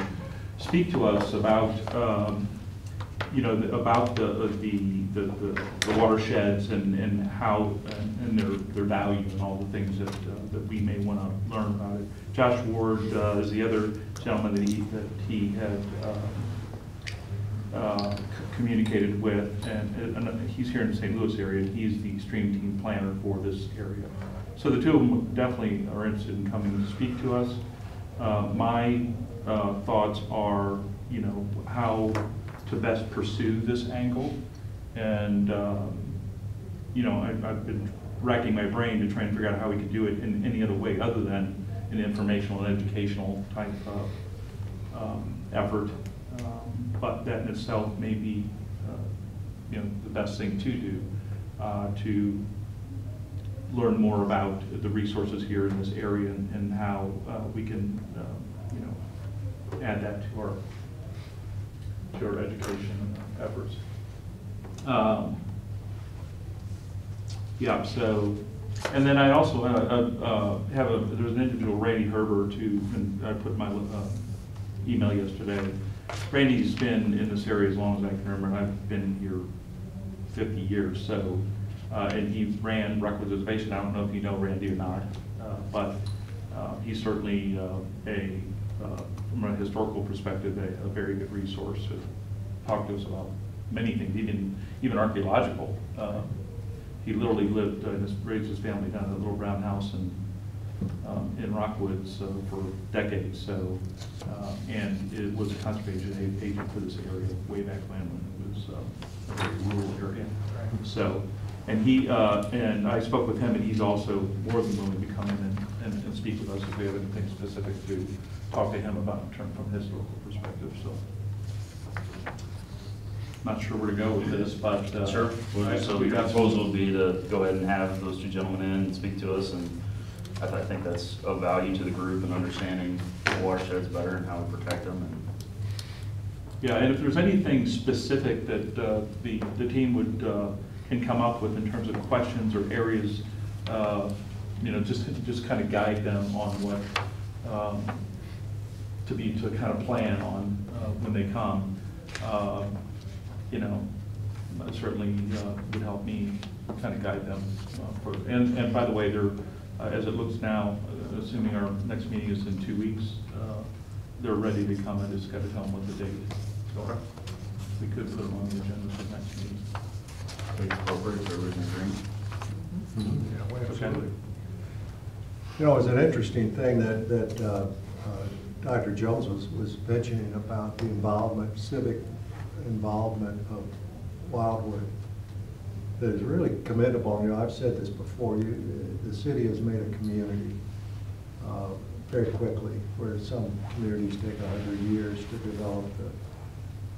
speak to us about, about the watersheds and how and their value and all the things that we may want to learn about it. Josh Ward is the other gentleman that he had communicated with, and he's here in the St. Louis area, and he's the stream team planner for this area. So the two of them definitely are interested in coming to speak to us. My thoughts are, how to best pursue this angle, and I've been racking my brain to try and figure out how we could do it in any other way other than an informational and educational type of effort. But that in itself may be, the best thing to do to learn more about the resources here in this area and how we can, add that to our education efforts. Yeah. So, and then I also there's an individual, Randy Herbert, and I put my email yesterday. Randy's been in this area as long as I can remember. I've been here 50 years, so, and he ran Requisition. I don't know if you know Randy or not, but he's certainly from a historical perspective, a very good resource to talk to us about many things, even archaeological. He literally raised his family down in a little brown house in Rockwood for decades. So, and it was a conservation agent for this area way back when it was a very rural area. So, and and I spoke with him, and he's also more than willing to come in and speak with us if we have anything specific to talk to him about from a historical perspective. So, not sure where to go with this, but sure. So your proposal would be to go ahead and have those 2 gentlemen in and speak to us, and I think that's of value to the group and understanding the watersheds better and how we protect them. Yeah, and if there's anything specific that the team can come up with in terms of questions or areas, just kind of guide them on what to kind of plan on when they come. Certainly would help me kind of guide them. And by the way, they're as it looks now, assuming our next meeting is in 2 weeks, they're ready to come. I just got to tell them what the date is. So we could put them on the agenda for the next meeting. Appropriate for everything. Yeah, absolutely. It's an interesting thing that Dr. Jones was mentioning about the civic involvement of Wildwood. That is really commendable. I've said this before. The city has made a community very quickly, where some communities take 100 years to develop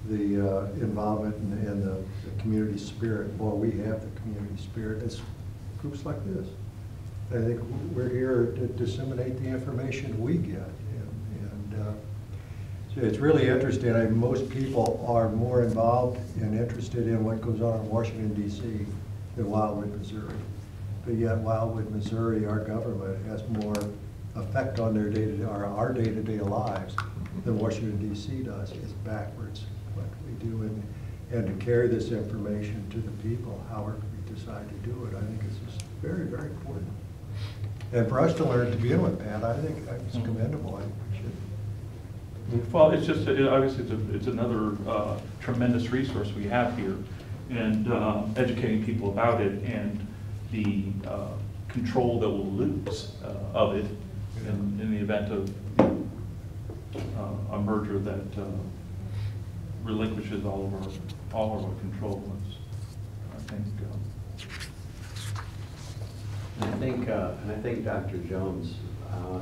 the involvement and the community spirit. Boy, we have the community spirit. It's groups like this. I think we're here to disseminate the information we get, and so it's really interesting. Most people are more involved and interested in what goes on in Washington, D.C. than Wildwood, Missouri. But yet Wildwood, Missouri, our government has more effect on our day-to-day lives than Washington, D.C. does. It's backwards what we do, and to carry this information to the people, however we decide to do it, I think is just very, very important. And for us to learn to begin with, Pat, I think it's commendable. I think we should. Well, it's just obviously it's another tremendous resource we have here, and educating people about it and the control that we'll lose of it in the event of a merger that relinquishes all of our control. I think Dr. Jones,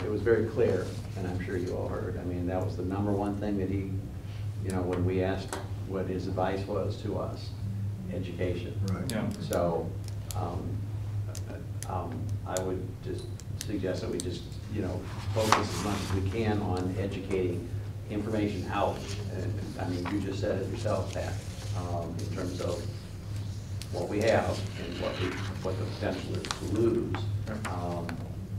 it was very clear, and I'm sure you all heard. I mean, that was the #1 thing that he, when we asked what his advice was to us, education. Right. Yeah. So, I would just suggest that we just, focus as much as we can on educating information out. And, I mean, you just said it yourself, Pat, in terms of what we have and what the potential is to lose.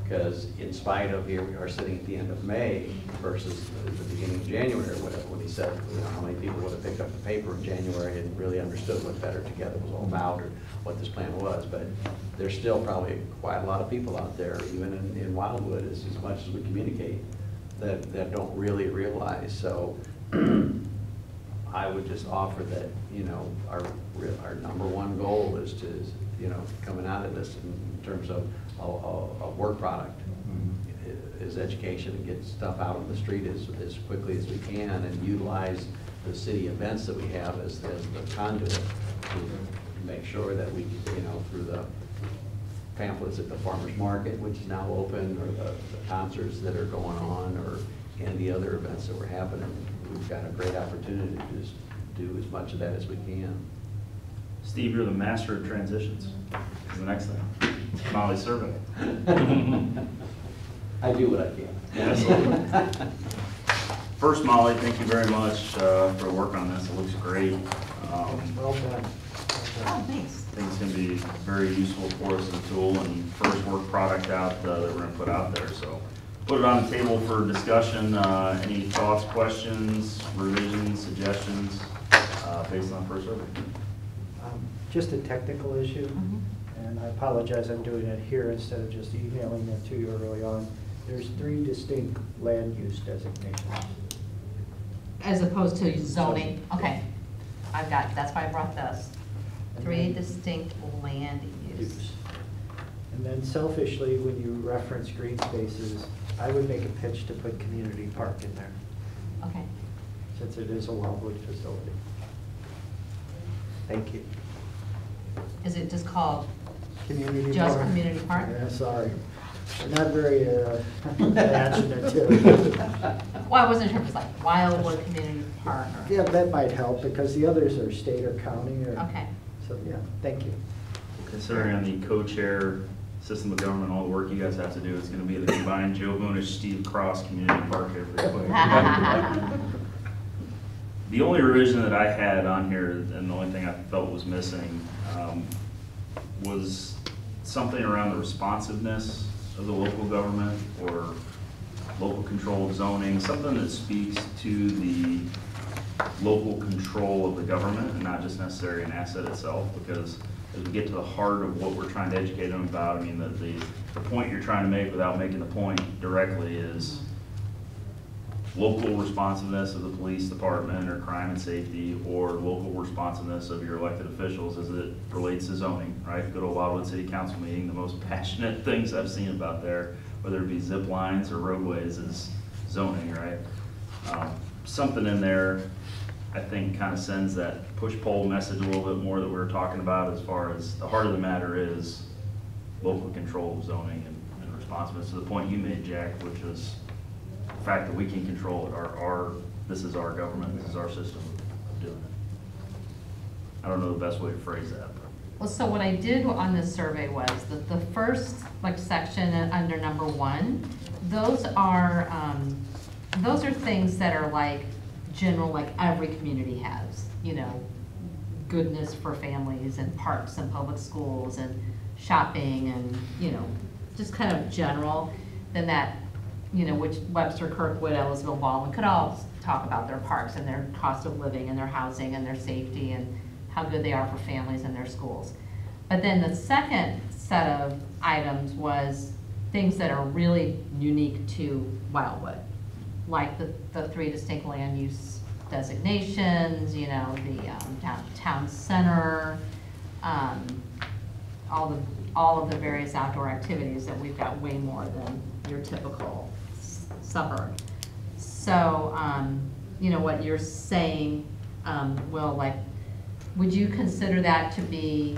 Because in spite of, here we are sitting at the end of May versus the beginning of January, when he said, how many people would have picked up the paper in January and really understood what Better Together was all about or what this plan was. But there's still probably quite a lot of people out there, even in Wildwood, as much as we communicate, that don't really realize. So I would just offer that, our number one goal is to, coming out of this in terms of a work product, is education, and get stuff out on the street as quickly as we can, and utilize the city events that we have as the conduit to make sure that we, through the pamphlets at the farmer's market, which is now open, or the concerts that are going on, and the other events that were happening, we've got a great opportunity to just do as much of that as we can. Steve, you're the master of transitions. Is the next thing. Molly survey. I do what I can. Absolutely. First, Molly, thank you very much for the work on this. It looks great. Well done. Oh, thanks. I think it's going to be very useful for us as a tool and first work product out that we're going to put out there. So put it on the table for discussion. Any thoughts, questions, revisions, suggestions based on first survey? Just a technical issue, Mhm. and I apologize, I'm doing it here instead of just emailing it to you early on. There's 3 distinct land use designations. As opposed to zoning, okay. That's why I brought this. 3 distinct land use. And then selfishly, when you reference green spaces, I would make a pitch to put community park in there, Okay. since it is a Wildwood facility. Thank you. Is it just called Community just park. community park? Yeah, sorry. I'm not very imaginative. Well, I wasn't sure if it's like Wildwood Community Park or. Yeah, that might help, because the others are state or county or. Okay. So, yeah, thank you. Considering on the co-chair system of government, all the work you guys have to do, it's going to be the combined Joe Boonish, Steve Cross Community Park here pretty quick. The only revision that I had on here, and the only thing I felt was missing, was something around the responsiveness of the local government or local control of zoning, something that speaks to the local control of the government and not just necessarily an asset itself, because as we get to the heart of what we're trying to educate them about, I mean, the point you're trying to make without making the point directly is local responsiveness of the police department or crime and safety, or local responsiveness of your elected officials as it relates to zoning, right? Good old Wildwood City Council meeting, the most passionate things I've seen about there, whether it be zip lines or roadways, is zoning, right? Something in there, I think, kind of sends that push-pull message a little bit more that we were talking about, as far as the heart of the matter is local control of zoning and responsiveness, to the point you made, Jack, which is the fact that we can control it. This is our government, this is our system of doing it. I don't know the best way to phrase that. Well, so what I did on this survey was that the first section under number 1, those are things that are general, every community has, goodness for families and parks and public schools and shopping and, just kind of general. Then that, which Webster, Kirkwood, Ellisville, Baldwin could all talk about their parks and their cost of living and their housing and their safety and how good they are for families and their schools. But then the second set of items was things that are really unique to Wildwood, like the 3 distinct land use designations, the town center, all of the various outdoor activities that we've got way more than your typical suburb. So, what you're saying, Will, would you consider that to be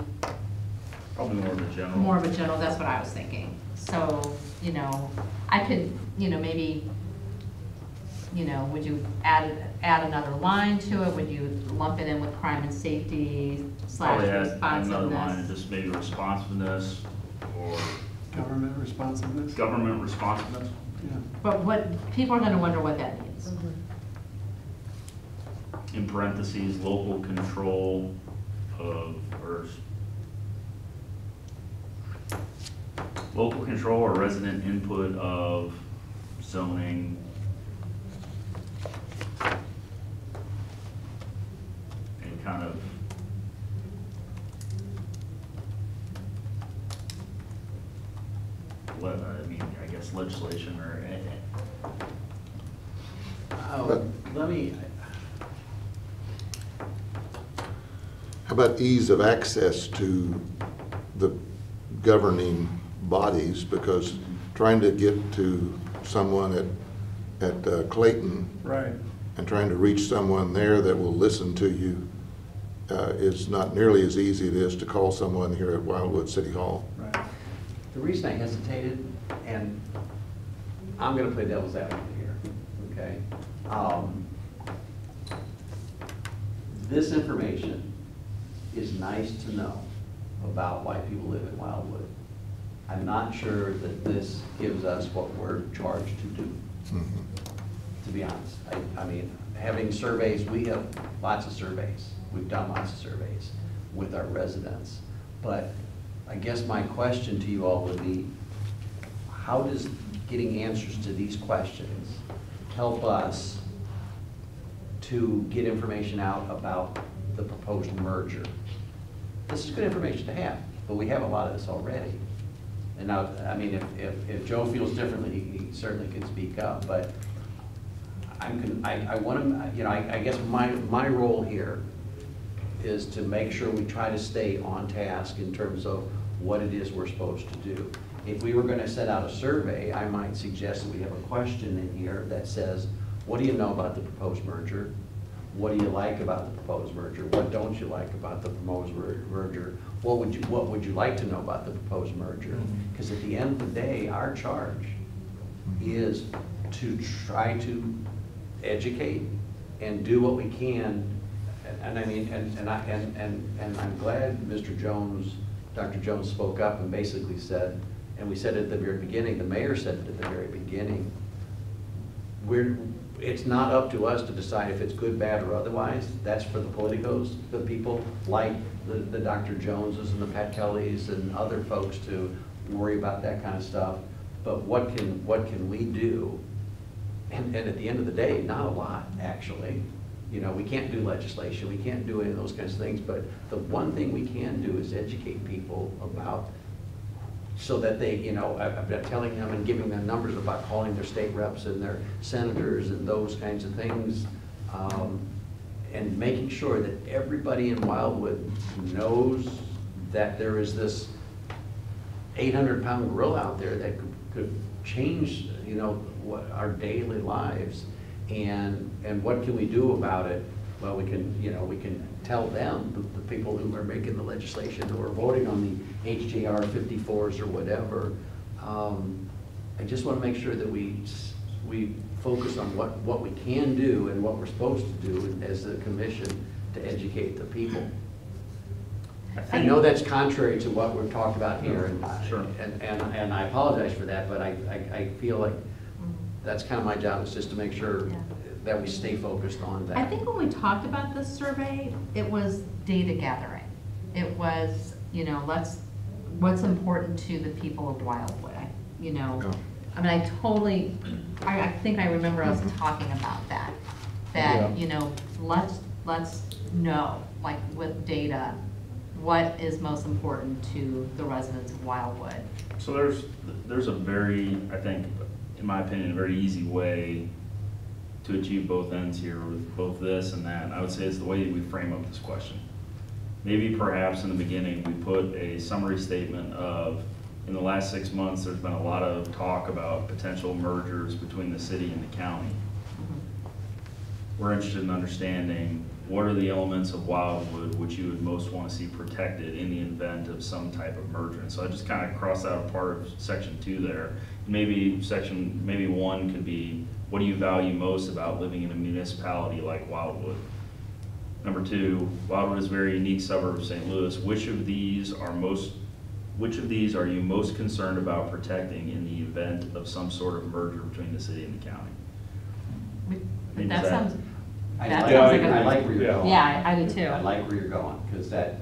Probably more of a general. more of a general? That's what I was thinking. So, I could, maybe you know, would you add another line to it? Would you lump it in with crime and safety / Probably add another line, responsiveness? just maybe responsiveness or Government responsiveness? government responsiveness. Yeah. But what, people are gonna wonder what that means. In parentheses, local control of, or local control or resident input of zoning. And kind of I mean, I guess legislation or, Let me, How about ease of access to the governing bodies? Because trying to get to someone at Clayton Right. and trying to reach someone there that will listen to you is not nearly as easy as it is to call someone here at Wildwood City Hall. Right. the reason I hesitated, and I'm gonna play devil's advocate here, okay? This information is nice to know about why people live in Wildwood. I'm not sure that this gives us what we're charged to do, to be honest. I mean, having surveys, we have lots of surveys. We've done lots of surveys with our residents. But I guess my question to you all would be, how does getting answers to these questions help us to get information out about the proposed merger? This is good information to have, but we have a lot of this already. And now, I mean, if Joe feels differently, he certainly can speak up, but I want to, you know, I guess my role here is to make sure we try to stay on task in terms of what it is we're supposed to do. If we were going to set out a survey, I might suggest that we have a question in here that says, what do you know about the proposed merger? What do you like about the proposed merger? What don't you like about the proposed merger? What would you like to know about the proposed merger? Because at the end of the day, our charge is to try to educate and do what we can. And I mean, and I'm glad Mr. Jones, Dr. Jones spoke up and basically said, and we said it at the very beginning, the mayor said it at the very beginning, it's not up to us to decide if it's good, bad, or otherwise. That's for the politicos, the people like the Dr. Joneses and the Pat Kellys and other folks to worry about that kind of stuff. But what can we do? And at the end of the day, not a lot, actually. You know, we can't do legislation, we can't do any of those kinds of things, but the one thing we can do is educate people about, so that they, you know, I've been telling them and giving them numbers about calling their state reps and their senators and those kinds of things, and making sure that everybody in Wildwood knows that there is this 800-pound gorilla out there that could change, you know, what our daily lives. And what can we do about it? Well, we can, you know, we can tell them, the people who are making the legislation, who are voting on the HJR 54s or whatever. I just want to make sure that we focus on what we can do and what we're supposed to do as a commission to educate the people. I know that's contrary to what we've talked about here, and Sure. and I apologize for that, but I feel like that's kind of my job, is just to make sure that we stay focused on that. I think when we talked about this survey, it was data gathering. It was, you know, what's important to the people of Wildwood. You know, I mean, I think I remember us talking about that. That, you know, let's know, like with data, what is most important to the residents of Wildwood. So there's a very, I think, in my opinion, a very easy way to achieve both ends here with both this and that. And I would say it's the way we frame up this question. Maybe perhaps in the beginning we put a summary statement of, in the last 6 months, there's been a lot of talk about potential mergers between the city and the county. We're interested in understanding what are the elements of Wildwood which you would most want to see protected in the event of some type of merger. And so I just kind of crossed out a part of section 2 there. Maybe 1 could be, What do you value most about living in a municipality like Wildwood? Number 2, Wildwood is a very unique suburb of St. Louis. Which of these are you most concerned about protecting in the event of some sort of merger between the city and the county? That sounds, I that like- sounds like I a, like where you're going. yeah, I do too. I like where you're going, because that,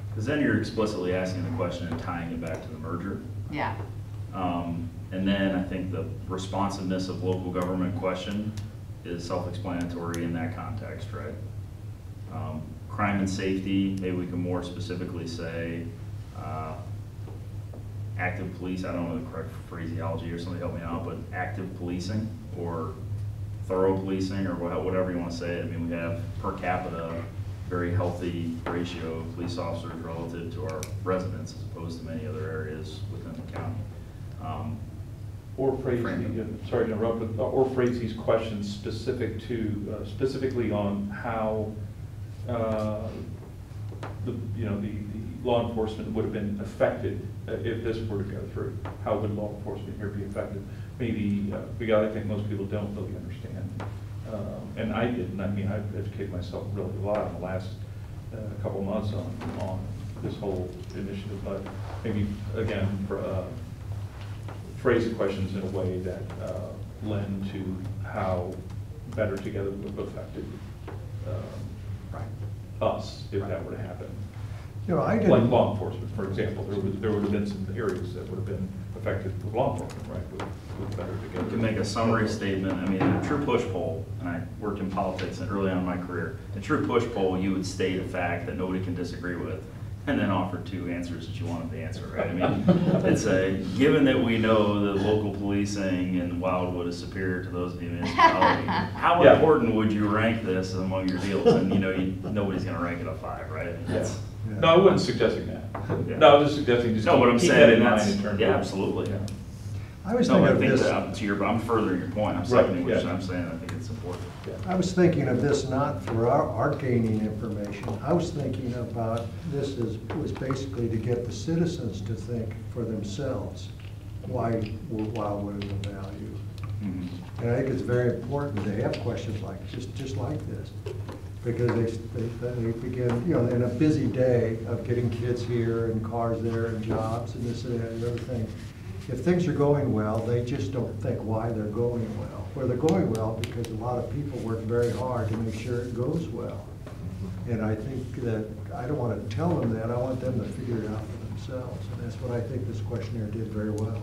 Because then you're explicitly asking the question and tying it back to the merger. Yeah. And then I think the responsiveness of local government question is self-explanatory in that context, right? Crime and safety, maybe we can more specifically say active police, I don't know the correct phraseology, or somebody help me out, but active policing or thorough policing or whatever you want to say. I mean, we have per capita very healthy ratio of police officers relative to our residents as opposed to many other areas within the county. Or phrase, sorry to interrupt, but, or phrase these questions specifically on how the law enforcement would have been affected if this were to go through. How would law enforcement here be affected? Maybe, because I think most people don't really understand. And I didn't. I mean, I've educated myself really a lot in the last couple months on this whole initiative, but maybe, again, phrase the questions in a way that lend to how Better Together would have affected us if that were to happen. You know, I Like didn't, law enforcement, for example, there would have been some areas that would have been affected with law enforcement, right, with Better Together. You can make a summary statement. I mean, in a true push poll, and I worked in politics early on in my career, in a true push poll, you would state a fact that nobody can disagree with, and then offer 2 answers that you wanted to answer, right? I mean, it's given that we know that local policing in Wildwood is superior to those of the municipality, how Yeah. important would you rank this among your deals? And nobody's gonna rank it a 5, right? That's- No, I wasn't suggesting that. Yeah. No, I was just suggesting just No, but I'm keep saying, that in and mind that's, in terms yeah, of. absolutely. Yeah. I was No, thinking I of think this. that, I'm furthering your point. I'm Right, seconding what yeah. I'm saying. I think it's important. I was thinking of this not for our gaining information. I was thinking about this was basically to get the citizens to think for themselves why Wildwood is of value. Mhm. And I think it's very important to have questions like just like this, because they begin, in a busy day of getting kids here and cars there and jobs and this and that and everything. If things are going well, they just don't think why they're going well. Well, they're going well because a lot of people work very hard to make sure it goes well. And I think that, I don't want to tell them that, I want them to figure it out for themselves. And that's what I think this questionnaire did very well.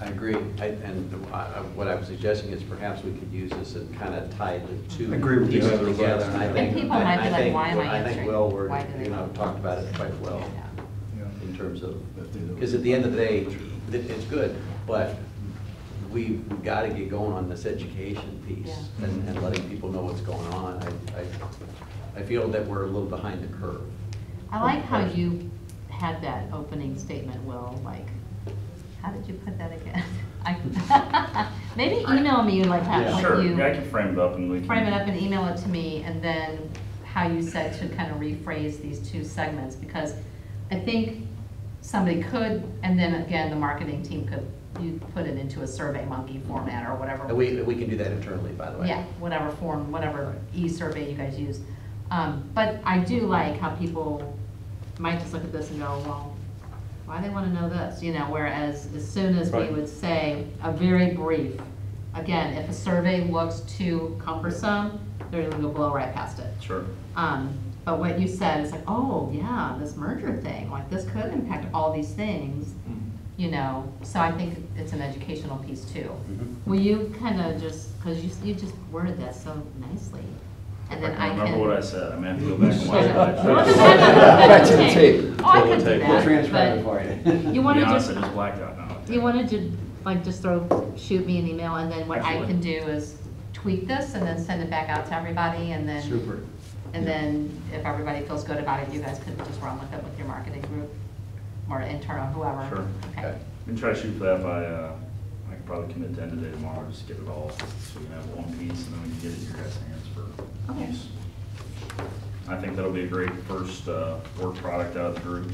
I agree. What I'm suggesting is perhaps we could use this and kind of tie the 2 Agree with you. pieces together. And I think people might be like, why am I I think answering? Will, Why do they talked about it quite well Yeah. in terms of, because at the end of the day, it's good, but we've got to get going on this education piece Yeah. and letting people know what's going on. I feel that we're a little behind the curve. I like how you had that opening statement, Will, like, how did you put that again? Maybe email me like how, Yeah. like Sure, you yeah, I can frame it up and we can. frame it up and email it to me, and then how you said to kind of rephrase these 2 segments, because I think somebody could, and then again, the marketing team could, you put it into a Survey Monkey format or whatever. And we can do that internally, by the way. Yeah, whatever form, whatever e-survey you guys use. But I do like how people might just look at this and go, well, why do they want to know this? Whereas as soon as we Right. would say a very brief, again, if a survey looks too cumbersome, they're going to blow right past it. Sure. But what you said is like, oh, yeah, this merger thing, like this could impact all these things, so I think it's an educational piece too. Mhm. Will you kind of just, because you just worded that so nicely, and then I can. Remember what I said. I mean, I have to go back and watch it. Back to the tape. Oh, I could do We'll that. We'll transcribe it but for you. You To want be to honest, just, I just blacked out now. you wanted to, just shoot me an email, and then what I Absolutely. can do is tweak this and then send it back out to everybody, and then. Super. And then if everybody feels good about it, you guys could just run with it with your marketing group or internal, whoever. Sure. Okay. We can try to shoot for that by, I can probably commit to end today, tomorrow, just get it all, so we can have one piece, and then we can get it in your guys' hands for Okay. use. I think that'll be a great first work product out of the group.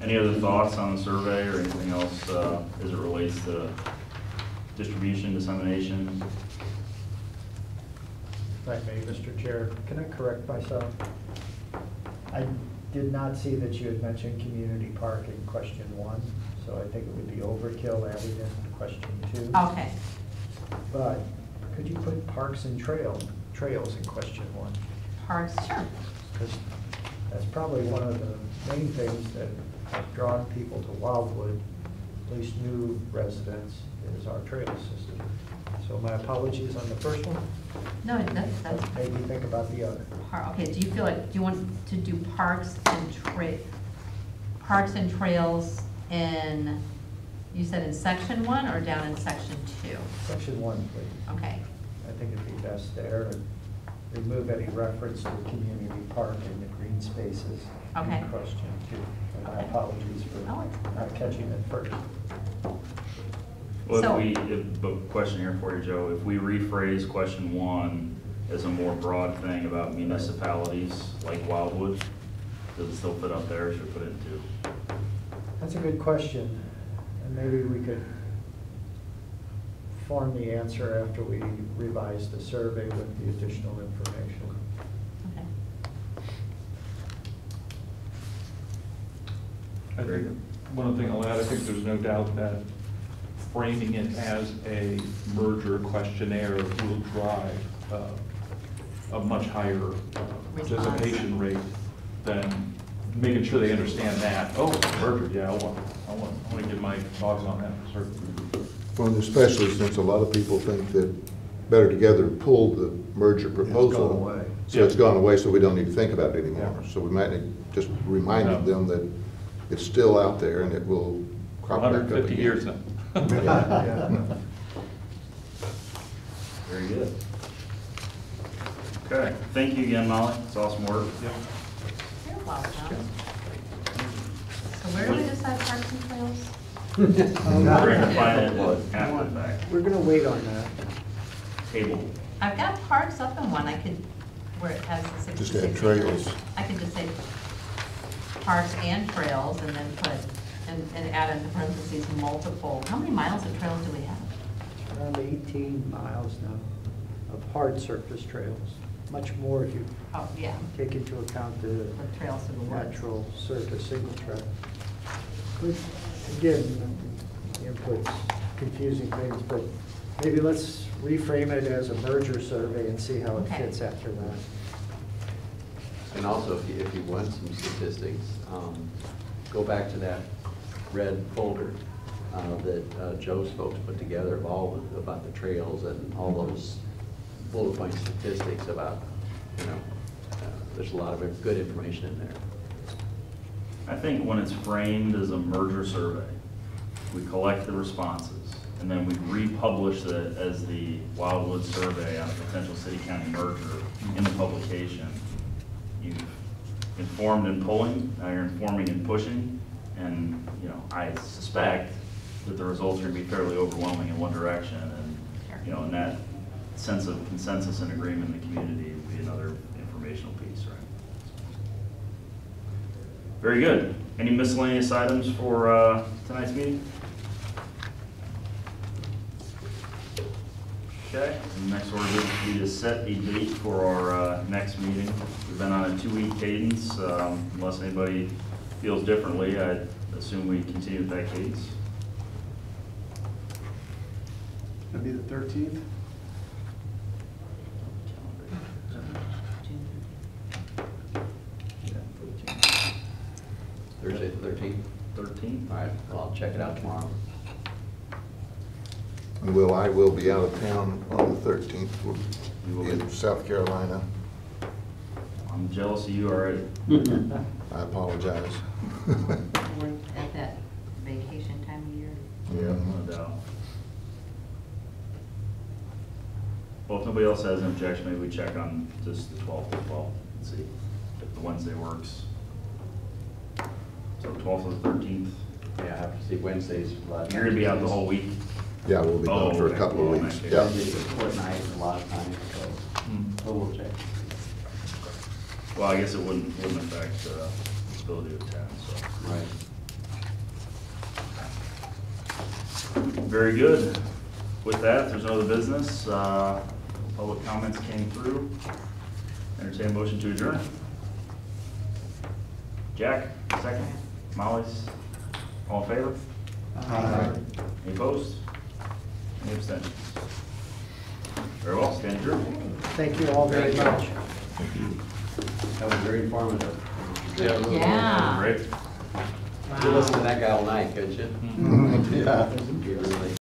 Any other thoughts on the survey or anything else as it relates to distribution, dissemination. If I may, Mr. Chair, can I correct myself? I did not see that you had mentioned community park in question 1, so I think it would be overkill adding in question 2. Okay. But could you put parks and trails in question 1? Parks, sure. Because that's probably one of the main things that have drawn people to Wildwood, at least new residents, is our trail system. So my apologies on the first one. No, that's, But maybe think about the other. okay, do you feel like, do you want to do parks and trails in, you said in section 1 or down in section 2? Section 1, please. Okay, I think it'd be best there, and remove any reference to the community park and the green spaces Okay. in question 2. And my Okay. apologies for Oh, it's- not catching it first. Well, So- but question here for you, Joe, if we rephrase question 1 as a more broad thing about municipalities like Wildwood, does it still fit up there, or should we put it in 2? That's a good question, and maybe we could form the answer after we revise the survey with the additional information. okay. I think, one other thing I'll add, I think there's no doubt that framing it as a merger questionnaire will drive a much higher participation rate than making sure they understand that, oh, merger, yeah, I want to get my thoughts on that, certainly. Well, and especially since a lot of people think that Better Together pulled the merger proposal. gone away. So it's gone away, so we don't need to think about it anymore. Yeah. So we might need just reminding Yeah. them that it's still out there and it will crop back up again. 150 years now. Yeah. Very good. Okay, thank you again, Molly. It's awesome work. Yep. You're welcome. So where do we decide parks and trails? We're going to find it after the fact. We're gonna wait on that. Table. I've got parks up in one, I could, where it has the 66 Just add acres. trails. I could just say parks and trails and then put, and add in parentheses multiple. How many miles of trails do we have? Around 18 miles now of hard surface trails. Much more if you Oh, yeah, take into account the the trails to the woods. natural surface single track. But again, the input's confusing things, but maybe let's reframe it as a merger survey and see how it Okay. fits after that. And also, if you want some statistics, go back to that red folder that Joe's folks put together of all about the trails and all those bullet point statistics about, there's a lot of good information in there. I think when it's framed as a merger survey, we collect the responses, and then we republish it as the Wildwood survey on a potential city-county merger in the publication. You've informed in pulling, now you're informing and pushing, and, I suspect that the results are going to be fairly overwhelming in one direction, and, and that sense of consensus and agreement in the community would be another informational piece, right? Very good. Any miscellaneous items for tonight's meeting? Okay, next order would be to set a date for our next meeting. We've been on a 2-week cadence. Unless anybody feels differently, I assume we continue with that cadence. That'd be the 13th. Thursday the 13th? 13th? All right, well, I'll check it out tomorrow. And I will be out of town on the 13th. We'll You will be in South Carolina. I'm jealous of you already. I apologize. We're at that vacation time of year. Yeah. No doubt. Well, if nobody else has an objection, maybe we check on just the 12th as well and see if the Wednesday works. So 12th or the 13th. Yeah, I have to see Wednesdays. a lot of You're gonna be out the times. whole week? Yeah, we'll be gone for a okay. couple of Well, weeks. in that Yeah. case- Wednesdays are split night a lot of times, so we'll check. Well, I guess it wouldn't affect the ability to attend, so. Right. Very good. With that, if there's no other business, public comments came through. Entertain a motion to adjourn. Jack, second. Molly's, all in favor? Any opposed? Any abstentions? Very well, stand adjourned. Thank you all very much. That was very informative. Yeah. Great. You listen to that guy all night, couldn't you? Yeah. You really